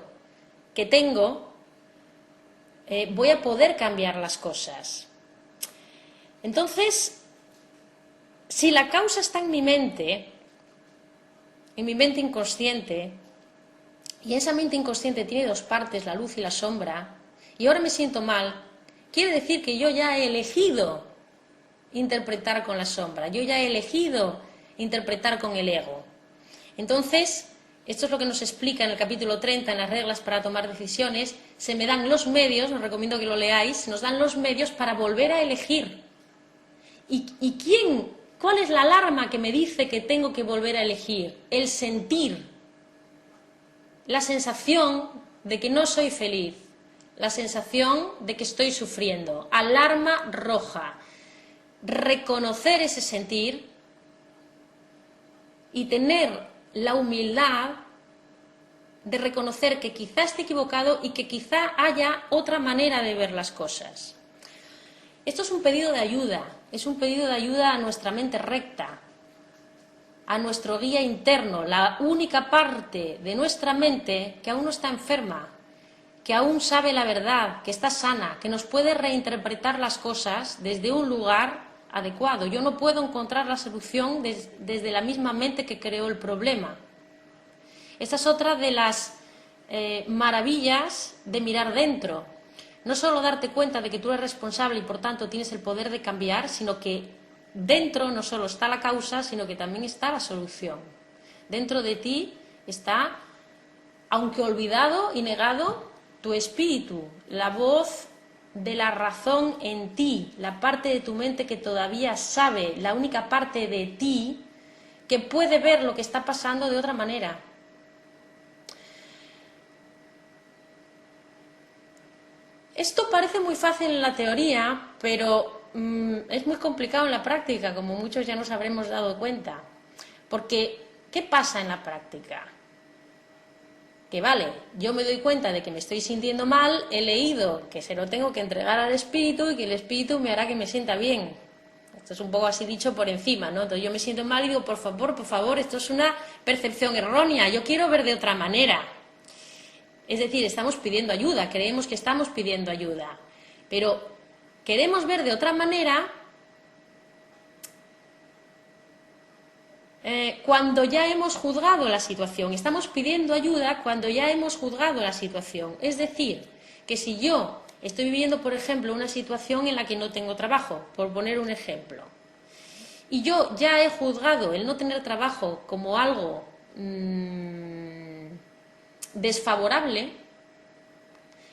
que tengo, voy a poder cambiar las cosas. Entonces, si la causa está en mi mente inconsciente, y esa mente inconsciente tiene dos partes, la luz y la sombra, y ahora me siento mal, quiere decir que yo ya he elegido interpretar con la sombra, yo ya he elegido interpretar con el ego. Entonces, esto es lo que nos explica en el capítulo 30, en las reglas para tomar decisiones, se me dan los medios, os recomiendo que lo leáis, se nos dan los medios para volver a elegir. ¿Y cuál es la alarma que me dice que tengo que volver a elegir? El sentir, la sensación de que no soy feliz, la sensación de que estoy sufriendo, alarma roja. reconocer ese sentir y tener la humildad de reconocer que quizá esté equivocado y que quizá haya otra manera de ver las cosas. Esto es un pedido de ayuda, es un pedido de ayuda a nuestra mente recta, a nuestro guía interno, la única parte de nuestra mente que aún no está enferma, que aún sabe la verdad, que está sana, que nos puede reinterpretar las cosas desde un lugar adecuado. Yo no puedo encontrar la solución desde la misma mente que creó el problema. Esta es otra de las maravillas de mirar dentro. No solo darte cuenta de que tú eres responsable y por tanto tienes el poder de cambiar, sino que dentro no solo está la causa, sino que también está la solución. Dentro de ti está, aunque olvidado y negado, tu espíritu, la voz de la razón en ti, la parte de tu mente que todavía sabe, la única parte de ti que puede ver lo que está pasando de otra manera. Esto parece muy fácil en la teoría, pero es muy complicado en la práctica, como muchos ya nos habremos dado cuenta. Porque, ¿qué pasa en la práctica? Que vale, yo me doy cuenta de que me estoy sintiendo mal, he leído que se lo tengo que entregar al espíritu y que el espíritu me hará que me sienta bien. Esto es un poco así dicho por encima, ¿no? Entonces yo me siento mal y digo, por favor, esto es una percepción errónea, yo quiero ver de otra manera. Es decir, estamos pidiendo ayuda, creemos que estamos pidiendo ayuda, pero queremos ver de otra manera cuando ya hemos juzgado la situación. Estamos pidiendo ayuda cuando ya hemos juzgado la situación. Es decir, que si yo estoy viviendo, por ejemplo, una situación en la que no tengo trabajo, por poner un ejemplo, y yo ya he juzgado el no tener trabajo como algo desfavorable,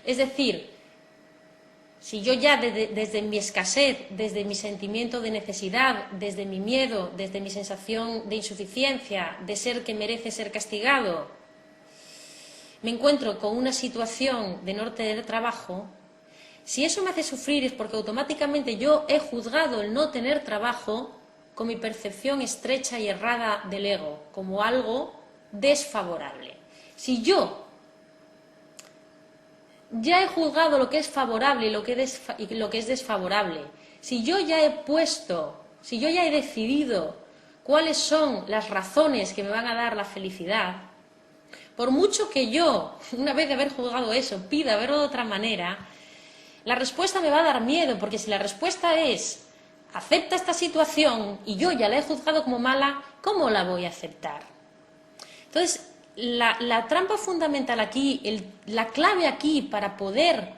es decir, si yo ya desde mi escasez, desde mi sentimiento de necesidad, desde mi miedo, desde mi sensación de insuficiencia, de ser que merece ser castigado, me encuentro con una situación de no tener trabajo, si eso me hace sufrir es porque automáticamente yo he juzgado el no tener trabajo con mi percepción estrecha y errada del ego, como algo desfavorable. Si yo ya he juzgado lo que es favorable y lo que es desfavorable, si yo ya he decidido cuáles son las razones que me van a dar la felicidad, por mucho que yo, una vez de haber juzgado eso, pida verlo de otra manera, la respuesta me va a dar miedo, porque si la respuesta es acepta esta situación y yo ya la he juzgado como mala, ¿cómo la voy a aceptar? Entonces, la trampa fundamental aquí, la clave aquí para poder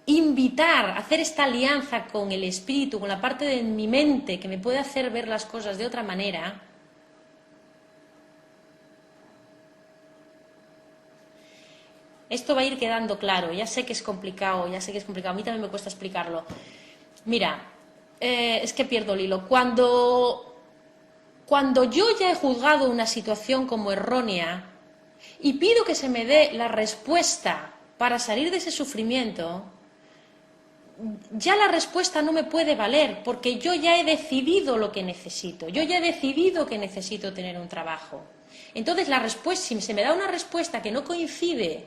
invitar a hacer esta alianza con el espíritu, con la parte de mi mente que me puede hacer ver las cosas de otra manera, esto va a ir quedando claro. Ya sé que es complicado, a mí también me cuesta explicarlo. Mira, es que pierdo el hilo. Cuando yo ya he juzgado una situación como errónea y pido que se me dé la respuesta para salir de ese sufrimiento, ya la respuesta no me puede valer, porque yo ya he decidido lo que necesito, yo ya he decidido que necesito tener un trabajo. Entonces, si se me da una respuesta que no coincide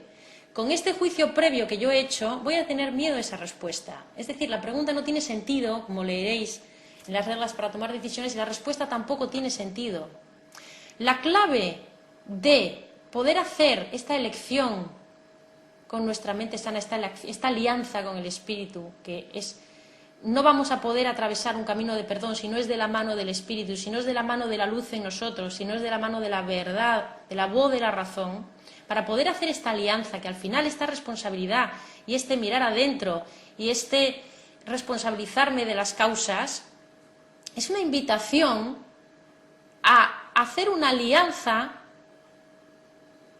con este juicio previo que yo he hecho, voy a tener miedo a esa respuesta. Es decir, la pregunta no tiene sentido, como leeréis en las reglas para tomar decisiones, y la respuesta tampoco tiene sentido. La clave de poder hacer esta elección con nuestra mente sana, esta alianza con el espíritu, que es, no vamos a poder atravesar un camino de perdón si no es de la mano del espíritu, si no es de la mano de la luz en nosotros, si no es de la mano de la verdad, de la voz de la razón. Para poder hacer esta alianza, que al final esta responsabilidad y este mirar adentro y este responsabilizarme de las causas, es una invitación a hacer una alianza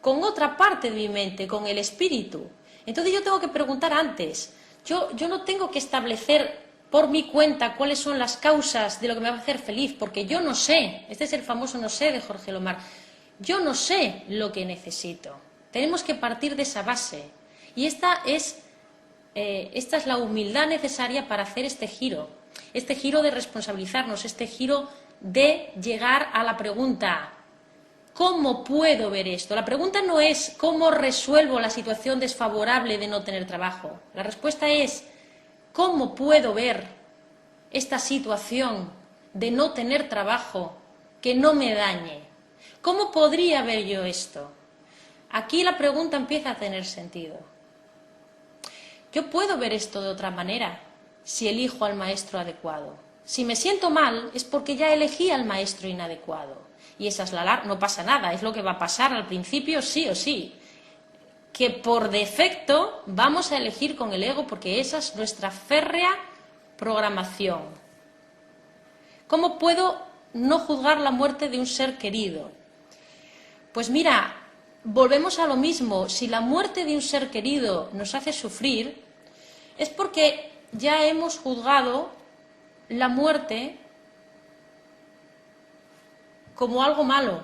con otra parte de mi mente, con el espíritu. Entonces yo tengo que preguntar antes, yo no tengo que establecer por mi cuenta cuáles son las causas de lo que me va a hacer feliz, porque yo no sé, este es el famoso no sé de Jorge Lomar, yo no sé lo que necesito. Tenemos que partir de esa base. Y esta es la humildad necesaria para hacer este giro. este giro de responsabilizarnos, este giro de llegar a la pregunta, ¿cómo puedo ver esto? La pregunta no es ¿cómo resuelvo la situación desfavorable de no tener trabajo? La respuesta es ¿cómo puedo ver esta situación de no tener trabajo que no me dañe? ¿Cómo podría ver yo esto? Aquí la pregunta empieza a tener sentido. Yo puedo ver esto de otra manera si elijo al maestro adecuado. Si me siento mal es porque ya elegí al maestro inadecuado. Y esa es no pasa nada, es lo que va a pasar al principio sí o sí. Que por defecto vamos a elegir con el ego porque esa es nuestra férrea programación. ¿Cómo puedo no juzgar la muerte de un ser querido? Pues mira, volvemos a lo mismo. Si la muerte de un ser querido nos hace sufrir, es porque ya hemos juzgado la muerte como algo malo.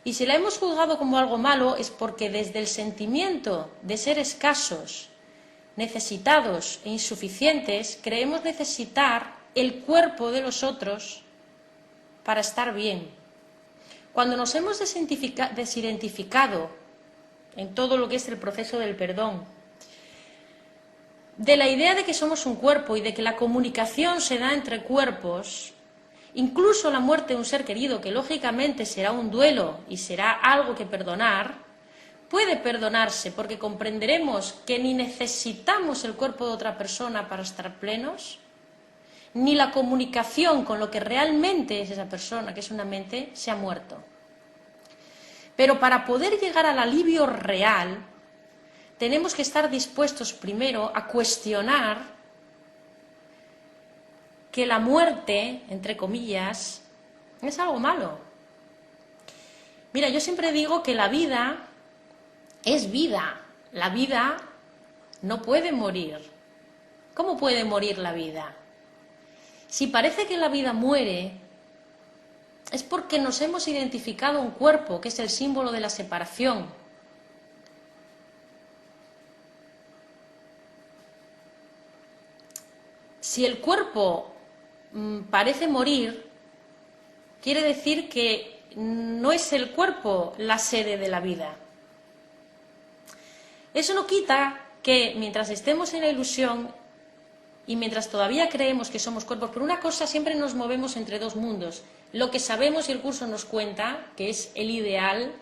Y si la hemos juzgado como algo malo es porque desde el sentimiento de ser escasos, necesitados e insuficientes, creemos necesitar el cuerpo de los otros para estar bien. Cuando nos hemos desidentificado en todo lo que es el proceso del perdón, de la idea de que somos un cuerpo y de que la comunicación se da entre cuerpos, incluso la muerte de un ser querido, que lógicamente será un duelo y será algo que perdonar, puede perdonarse porque comprenderemos que ni necesitamos el cuerpo de otra persona para estar plenos, ni la comunicación con lo que realmente es esa persona, que es una mente, se ha muerto. Pero para poder llegar al alivio real, tenemos que estar dispuestos primero a cuestionar que la muerte, entre comillas, es algo malo. Mira, yo siempre digo que la vida es vida. La vida no puede morir. ¿Cómo puede morir la vida? Si parece que la vida muere, es porque nos hemos identificado un cuerpo, que es el símbolo de la separación. Si el cuerpo parece morir, quiere decir que no es el cuerpo la sede de la vida. Eso no quita que mientras estemos en la ilusión y mientras todavía creemos que somos cuerpos, por una cosa siempre nos movemos entre dos mundos. Lo que sabemos y el curso nos cuenta, que es el ideal,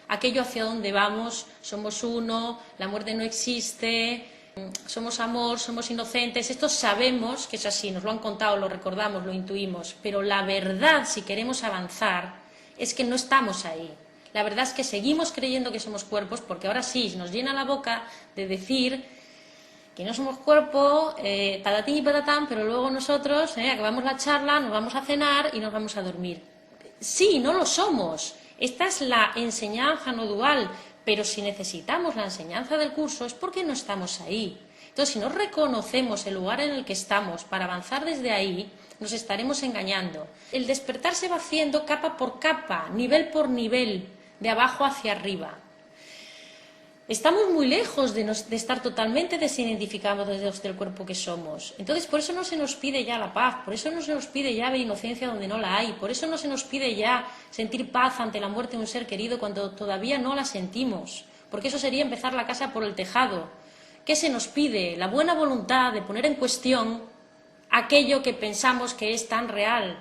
aquello hacia donde vamos, somos uno, la muerte no existe, somos amor, somos inocentes, esto sabemos que es así, nos lo han contado, lo recordamos, lo intuimos, pero la verdad, si queremos avanzar, es que no estamos ahí. La verdad es que seguimos creyendo que somos cuerpos, porque ahora sí nos llena la boca de decir que no somos cuerpo, patatín y patatán, pero luego nosotros acabamos la charla, nos vamos a cenar y nos vamos a dormir. Sí, no lo somos. Esta es la enseñanza no dual, pero si necesitamos la enseñanza del curso es porque no estamos ahí. Entonces, si no reconocemos el lugar en el que estamos para avanzar desde ahí, nos estaremos engañando. El despertar se va haciendo capa por capa, nivel por nivel, de abajo hacia arriba. Estamos muy lejos de estar totalmente desidentificados del cuerpo que somos. Entonces, por eso no se nos pide ya la paz, por eso no se nos pide ya ver inocencia donde no la hay, por eso no se nos pide ya sentir paz ante la muerte de un ser querido cuando todavía no la sentimos, porque eso sería empezar la casa por el tejado. ¿Qué se nos pide? La buena voluntad de poner en cuestión aquello que pensamos que es tan real.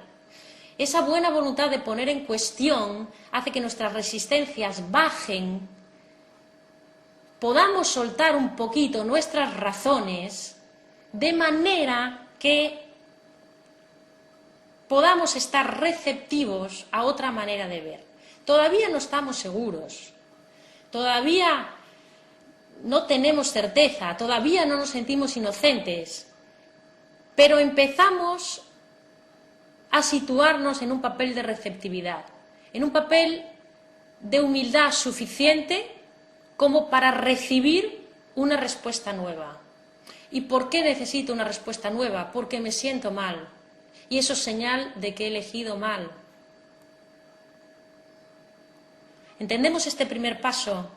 Esa buena voluntad de poner en cuestión hace que nuestras resistencias bajen, podamos soltar un poquito nuestras razones de manera que podamos estar receptivos a otra manera de ver. Todavía no estamos seguros, todavía no tenemos certeza, todavía no nos sentimos inocentes, pero empezamos a situarnos en un papel de receptividad, en un papel de humildad suficiente como para recibir una respuesta nueva. ¿Y por qué necesito una respuesta nueva? Porque me siento mal. Y eso es señal de que he elegido mal. ¿Entendemos este primer paso?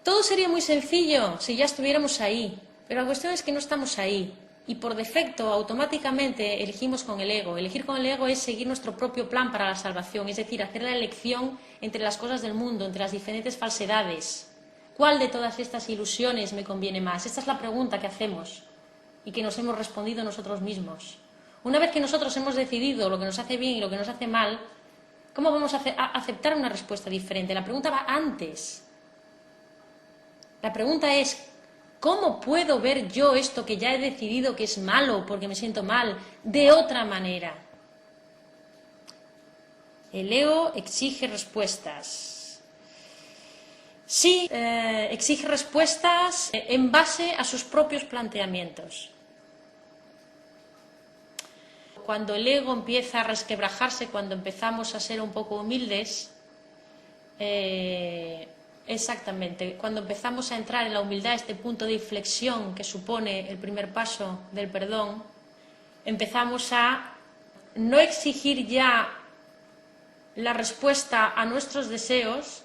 Todo sería muy sencillo si ya estuviéramos ahí, pero la cuestión es que no estamos ahí. y por defecto automáticamente elegimos con el ego. Elegir con el ego es seguir nuestro propio plan para la salvación, es decir, hacer la elección entre las cosas del mundo, entre las diferentes falsedades. ¿Cuál de todas estas ilusiones me conviene más? Esta es la pregunta que hacemos y que nos hemos respondido nosotros mismos. Una vez que nosotros hemos decidido lo que nos hace bien y lo que nos hace mal, ¿cómo vamos a aceptar una respuesta diferente? La pregunta va antes. La pregunta es, ¿cómo puedo ver yo esto que ya he decidido que es malo porque me siento mal de otra manera? El ego exige respuestas. Sí, exige respuestas en base a sus propios planteamientos. Cuando el ego empieza a resquebrajarse, cuando empezamos a ser un poco humildes, exactamente, cuando empezamos a entrar en la humildad, este punto de inflexión que supone el primer paso del perdón, empezamos a no exigir ya la respuesta a nuestros deseos,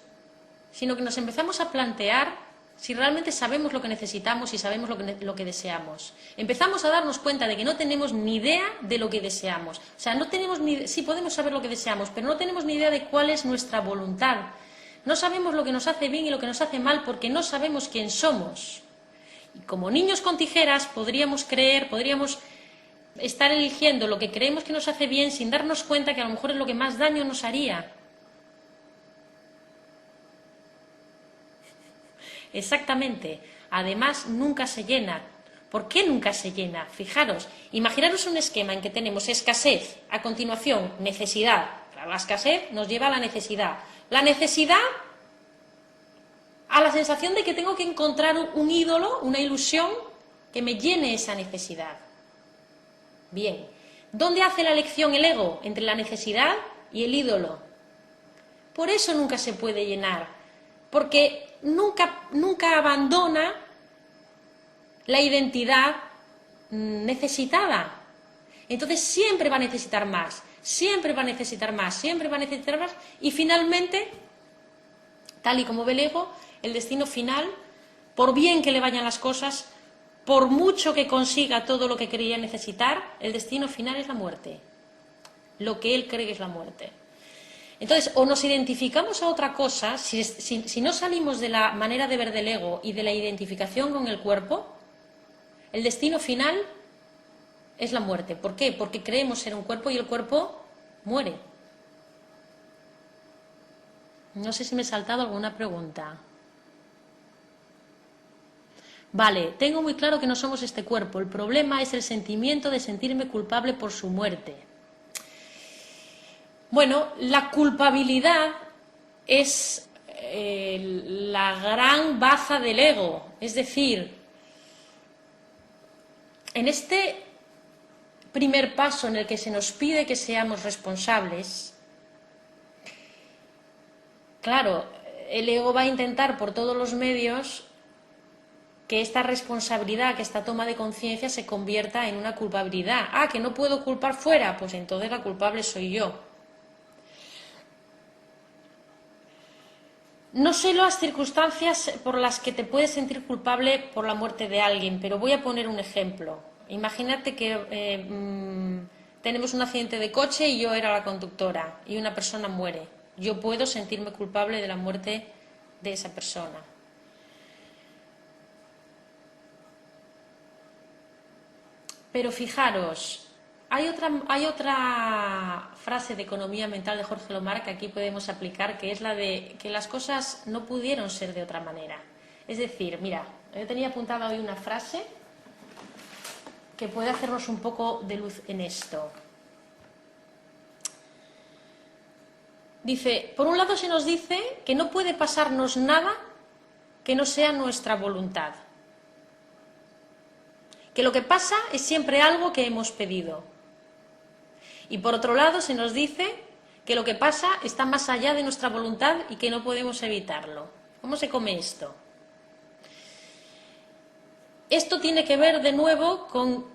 sino que nos empezamos a plantear si realmente sabemos lo que necesitamos y sabemos lo que deseamos. Empezamos a darnos cuenta de que no tenemos ni idea de lo que deseamos. O sea, no tenemos sí podemos saber lo que deseamos, pero no tenemos ni idea de cuál es nuestra voluntad. No sabemos lo que nos hace bien y lo que nos hace mal porque no sabemos quién somos. Y como niños con tijeras podríamos estar eligiendo lo que creemos que nos hace bien sin darnos cuenta que a lo mejor es lo que más daño nos haría. Exactamente. Además, nunca se llena. ¿Por qué nunca se llena? Fijaros, imaginaros un esquema en que tenemos escasez, a continuación necesidad. La escasez nos lleva a la necesidad. La necesidad a la sensación de que tengo que encontrar un ídolo, una ilusión que me llene esa necesidad. Bien, ¿dónde hace la elección el ego? Entre la necesidad y el ídolo. Por eso nunca se puede llenar, porque nunca abandona la identidad necesitada. Entonces siempre va a necesitar más, siempre va a necesitar más, siempre va a necesitar más, y finalmente, tal y como ve el ego, el destino final, por bien que le vayan las cosas, por mucho que consiga todo lo que creía necesitar, el destino final es la muerte, lo que él cree que es la muerte. Entonces, o nos identificamos a otra cosa, si no salimos de la manera de ver del ego y de la identificación con el cuerpo, el destino final es la muerte. ¿Por qué? Porque creemos ser un cuerpo y el cuerpo muere. No sé si me he saltado alguna pregunta. Vale, tengo muy claro que no somos este cuerpo. El problema es el sentimiento de sentirme culpable por su muerte. Bueno, la culpabilidad es la gran baza del ego. Es decir, en este primer paso en el que se nos pide que seamos responsables, claro, el ego va a intentar por todos los medios que esta responsabilidad, que esta toma de conciencia se convierta en una culpabilidad. Ah, que no puedo culpar fuera, pues entonces la culpable soy yo. No sé las circunstancias por las que te puedes sentir culpable por la muerte de alguien, pero voy a poner un ejemplo. Imagínate que tenemos un accidente de coche y yo era la conductora y una persona muere. Yo puedo sentirme culpable de la muerte de esa persona. Pero fijaros, hay otra frase de economía mental de Jorge Lomar que aquí podemos aplicar, que es la de que las cosas no pudieron ser de otra manera. Es decir, mira, yo tenía apuntada hoy una frase que puede hacernos un poco de luz en esto. Dice, por un lado se nos dice que no puede pasarnos nada que no sea nuestra voluntad. Que lo que pasa es siempre algo que hemos pedido. Y por otro lado se nos dice que lo que pasa está más allá de nuestra voluntad y que no podemos evitarlo. ¿Cómo se come esto? Esto tiene que ver de nuevo con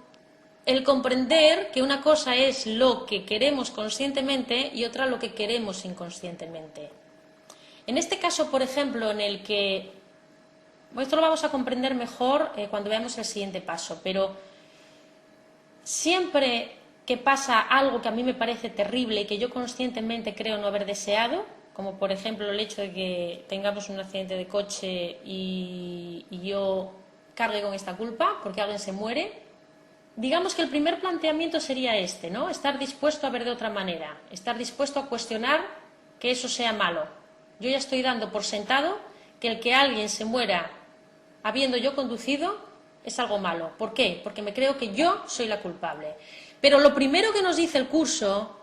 el comprender que una cosa es lo que queremos conscientemente y otra lo que queremos inconscientemente. En este caso, por ejemplo, en el que... Esto lo vamos a comprender mejor cuando veamos el siguiente paso, pero siempre que pasa algo que a mí me parece terrible y que yo conscientemente creo no haber deseado, como por ejemplo el hecho de que tengamos un accidente de coche y yo cargue con esta culpa porque alguien se muere, digamos que el primer planteamiento sería este, ¿no? Estar dispuesto a ver de otra manera, estar dispuesto a cuestionar que eso sea malo. Yo ya estoy dando por sentado que el que alguien se muera habiendo yo conducido es algo malo. ¿Por qué? Porque me creo que yo soy la culpable. Pero lo primero que nos dice el curso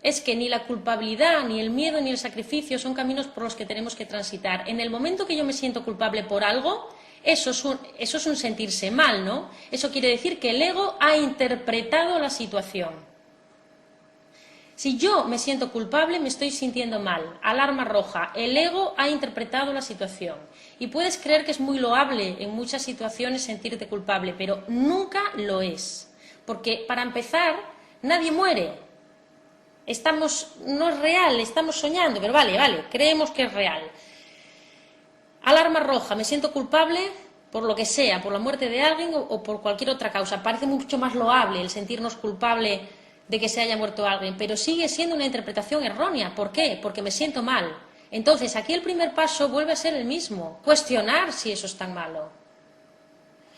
es que ni la culpabilidad, ni el miedo, ni el sacrificio son caminos por los que tenemos que transitar. En el momento que yo me siento culpable por algo, eso es un sentirse mal, ¿no? Eso quiere decir que el ego ha interpretado la situación. Si yo me siento culpable, me estoy sintiendo mal. Alarma roja. El ego ha interpretado la situación. Y puedes creer que es muy loable en muchas situaciones sentirte culpable, pero nunca lo es. Porque, para empezar, nadie muere. No es real, estamos soñando, pero vale, creemos que es real. Alarma roja, me siento culpable por lo que sea, por la muerte de alguien o por cualquier otra causa. Parece mucho más loable el sentirnos culpable de que se haya muerto alguien, pero sigue siendo una interpretación errónea. ¿Por qué? Porque me siento mal. Entonces, aquí el primer paso vuelve a ser el mismo, cuestionar si eso es tan malo.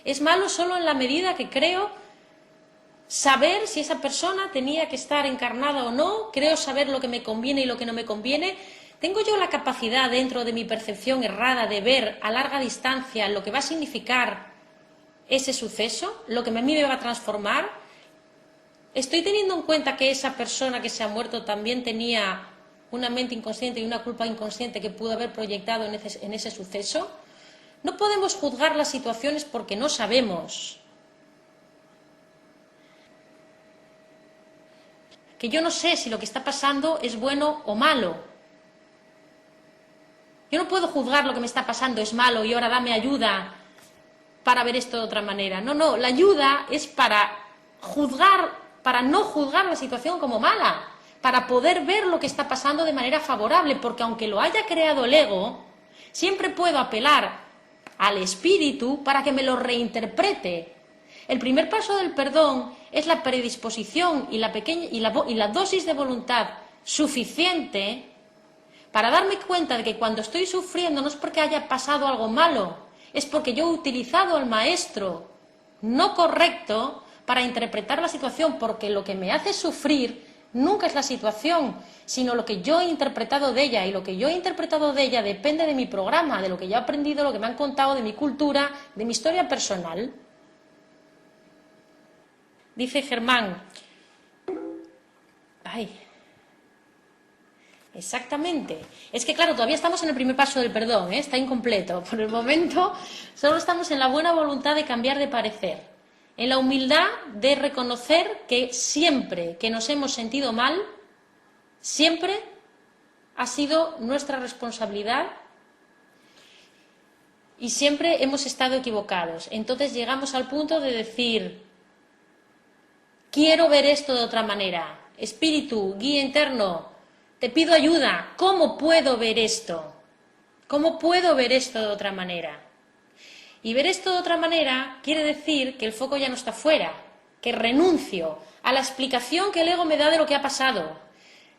Es malo solo en la medida que creo saber si esa persona tenía que estar encarnada o no, creo saber lo que me conviene y lo que no me conviene. ¿Tengo yo la capacidad dentro de mi percepción errada de ver a larga distancia lo que va a significar ese suceso, lo que a mí me va a transformar? ¿Estoy teniendo en cuenta que esa persona que se ha muerto también tenía una mente inconsciente y una culpa inconsciente que pudo haber proyectado en ese suceso? No podemos juzgar las situaciones porque no sabemos. Que yo no sé si lo que está pasando es bueno o malo. Yo no puedo juzgar lo que me está pasando es malo y ahora dame ayuda para ver esto de otra manera. No, la ayuda es para no juzgar la situación como mala, para poder ver lo que está pasando de manera favorable, porque aunque lo haya creado el ego, siempre puedo apelar al espíritu para que me lo reinterprete. El primer paso del perdón es la predisposición y la dosis de voluntad suficiente para darme cuenta de que cuando estoy sufriendo no es porque haya pasado algo malo, es porque yo he utilizado al maestro no correcto para interpretar la situación, porque lo que me hace sufrir nunca es la situación, sino lo que yo he interpretado de ella, y lo que yo he interpretado de ella depende de mi programa, de lo que yo he aprendido, lo que me han contado, de mi cultura, de mi historia personal. Dice Germán, exactamente. Es que claro, todavía estamos en el primer paso del perdón, está incompleto. Por el momento solo estamos en la buena voluntad de cambiar de parecer, en la humildad de reconocer que siempre que nos hemos sentido mal, siempre ha sido nuestra responsabilidad y siempre hemos estado equivocados. Entonces llegamos al punto de decir, quiero ver esto de otra manera. Espíritu, guía interno, te pido ayuda. ¿Cómo puedo ver esto? ¿Cómo puedo ver esto de otra manera? Y ver esto de otra manera quiere decir que el foco ya no está fuera, que renuncio a la explicación que el ego me da de lo que ha pasado,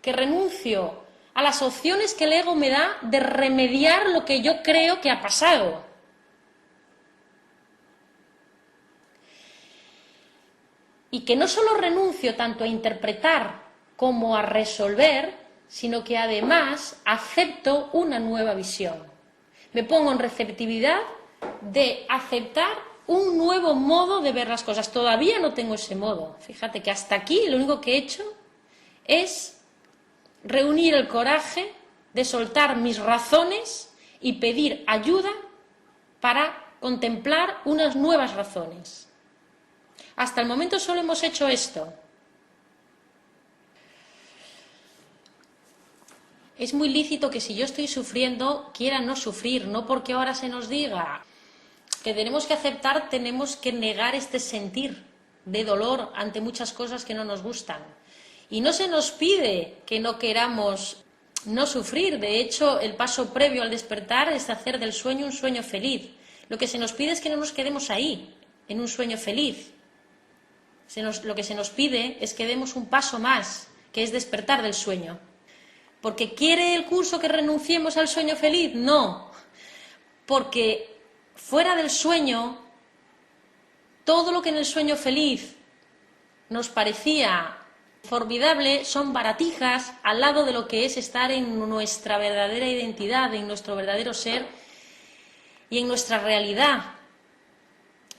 que renuncio a las opciones que el ego me da de remediar lo que yo creo que ha pasado. Y que no solo renuncio tanto a interpretar como a resolver, sino que además acepto una nueva visión. Me pongo en receptividad de aceptar un nuevo modo de ver las cosas. Todavía no tengo ese modo. Fíjate que hasta aquí lo único que he hecho es reunir el coraje de soltar mis razones y pedir ayuda para contemplar unas nuevas razones. Hasta el momento solo hemos hecho esto. Es muy lícito que si yo estoy sufriendo, quiera no sufrir, no porque ahora se nos diga que tenemos que aceptar, tenemos que negar este sentir de dolor ante muchas cosas que no nos gustan. Y no se nos pide que no queramos no sufrir. De hecho, el paso previo al despertar es hacer del sueño un sueño feliz. Lo que se nos pide es que no nos quedemos ahí, en un sueño feliz. lo que se nos pide es que demos un paso más, que es despertar del sueño. ¿Porque quiere el curso que renunciemos al sueño feliz? No, porque fuera del sueño, todo lo que en el sueño feliz nos parecía formidable son baratijas al lado de lo que es estar en nuestra verdadera identidad, en nuestro verdadero ser y en nuestra realidad.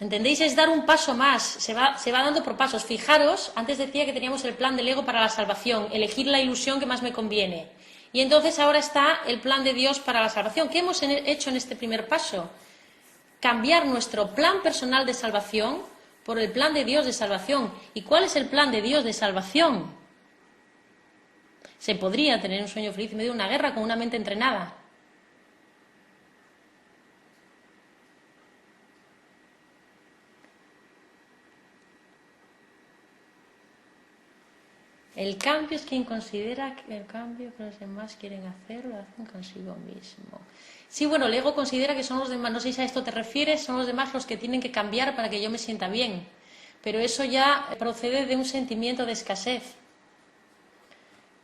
¿Entendéis? Es dar un paso más, se va dando por pasos. Fijaros, antes decía que teníamos el plan del ego para la salvación, elegir la ilusión que más me conviene. Y entonces ahora está el plan de Dios para la salvación. ¿Qué hemos hecho en este primer paso? Cambiar nuestro plan personal de salvación por el plan de Dios de salvación. ¿Y cuál es el plan de Dios de salvación? Se podría tener un sueño feliz en medio de una guerra con una mente entrenada. El cambio es quien considera que el cambio que los demás quieren hacer lo hacen consigo mismo. Sí, bueno, el ego considera que son los demás, no sé si a esto te refieres, son los demás los que tienen que cambiar para que yo me sienta bien. Pero eso ya procede de un sentimiento de escasez.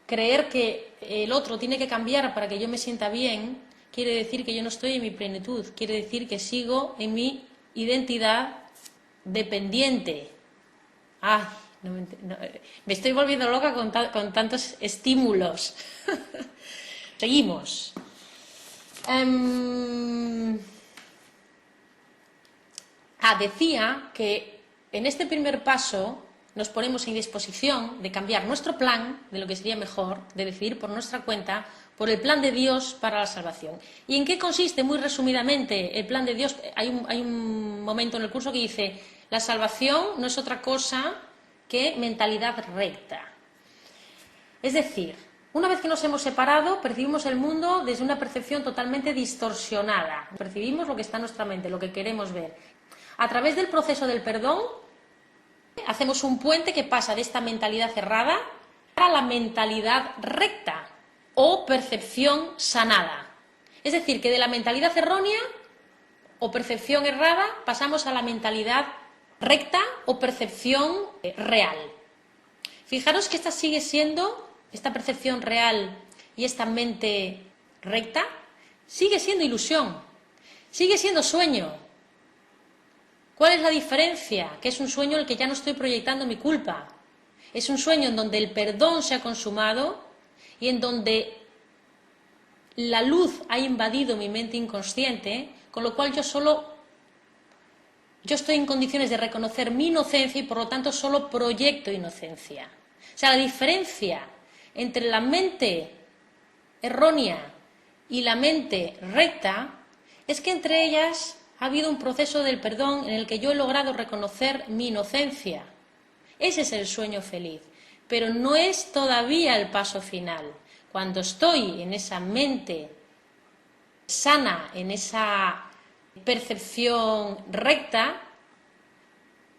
Creer que el otro tiene que cambiar para que yo me sienta bien quiere decir que yo no estoy en mi plenitud, quiere decir que sigo en mi identidad dependiente. ¡Ay! No, me estoy volviendo loca con tantos estímulos. Seguimos. Decía que en este primer paso nos ponemos en disposición de cambiar nuestro plan, de lo que sería mejor, de decidir por nuestra cuenta, por el plan de Dios para la salvación. ¿Y en qué consiste, muy resumidamente, el plan de Dios? Hay un momento en el curso que dice, la salvación no es otra cosa que mentalidad recta. Es decir, una vez que nos hemos separado, percibimos el mundo desde una percepción totalmente distorsionada. Percibimos lo que está en nuestra mente, lo que queremos ver. A través del proceso del perdón, hacemos un puente que pasa de esta mentalidad cerrada a la mentalidad recta o percepción sanada. Es decir, que de la mentalidad errónea o percepción errada pasamos a la mentalidad recta o percepción real. Fijaros que esta sigue siendo, esta percepción real y esta mente recta, sigue siendo ilusión, sigue siendo sueño. ¿Cuál es la diferencia? Que es un sueño en el que ya no estoy proyectando mi culpa. Es un sueño en donde el perdón se ha consumado y en donde la luz ha invadido mi mente inconsciente, con lo cual yo estoy en condiciones de reconocer mi inocencia y por lo tanto solo proyecto inocencia. O sea, la diferencia entre la mente errónea y la mente recta es que entre ellas ha habido un proceso del perdón en el que yo he logrado reconocer mi inocencia. Ese es el sueño feliz, pero no es todavía el paso final. Cuando estoy en esa mente sana, en esa percepción recta,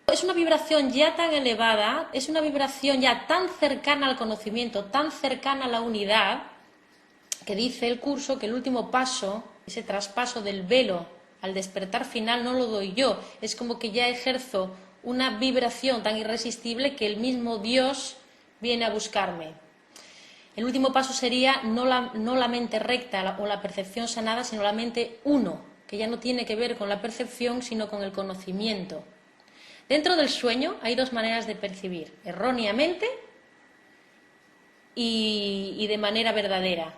es una vibración ya tan elevada, es una vibración ya tan cercana al conocimiento, tan cercana a la unidad, que dice el curso que el último paso, ese traspaso del velo al despertar final, no lo doy yo, es como que ya ejerzo una vibración tan irresistible que el mismo Dios viene a buscarme. El último paso sería no la mente recta o la percepción sanada, sino la mente uno, que ya no tiene que ver con la percepción, sino con el conocimiento. Dentro del sueño hay dos maneras de percibir, erróneamente y de manera verdadera.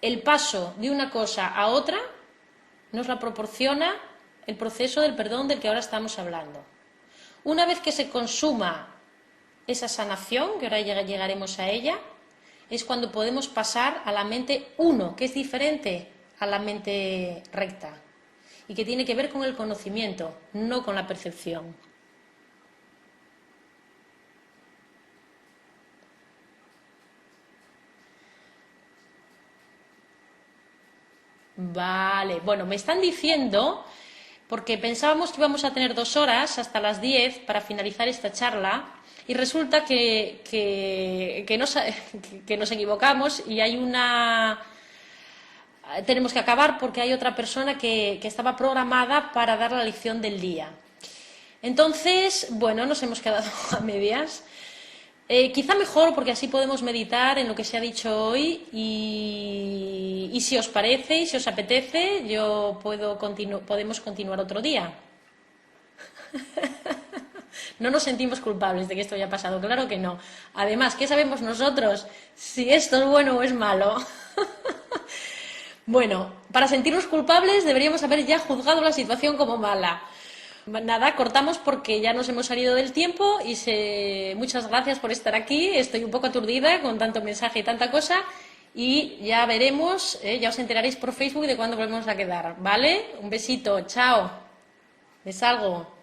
El paso de una cosa a otra nos la proporciona el proceso del perdón del que ahora estamos hablando. Una vez que se consuma esa sanación, que ahora llegaremos a ella, es cuando podemos pasar a la mente uno, que es diferente a la mente recta y que tiene que ver con el conocimiento, no con la percepción. Vale, bueno, me están diciendo, porque pensábamos que íbamos a tener 2 horas hasta las 10 para finalizar esta charla, y resulta que nos equivocamos y tenemos que acabar porque hay otra persona que estaba programada para dar la lección del día. Entonces, bueno, nos hemos quedado a medias. Quizá mejor porque así podemos meditar en lo que se ha dicho hoy y si os parece y si os apetece, podemos continuar otro día. No nos sentimos culpables de que esto haya pasado, claro que no. Además, ¿qué sabemos nosotros si esto es bueno o es malo? Bueno, para sentirnos culpables deberíamos haber ya juzgado la situación como mala. Nada, cortamos porque ya nos hemos salido del tiempo y muchas gracias por estar aquí. Estoy un poco aturdida con tanto mensaje y tanta cosa y ya veremos, ya os enteraréis por Facebook de cuándo volvemos a quedar, ¿vale? Un besito, chao. Me salgo.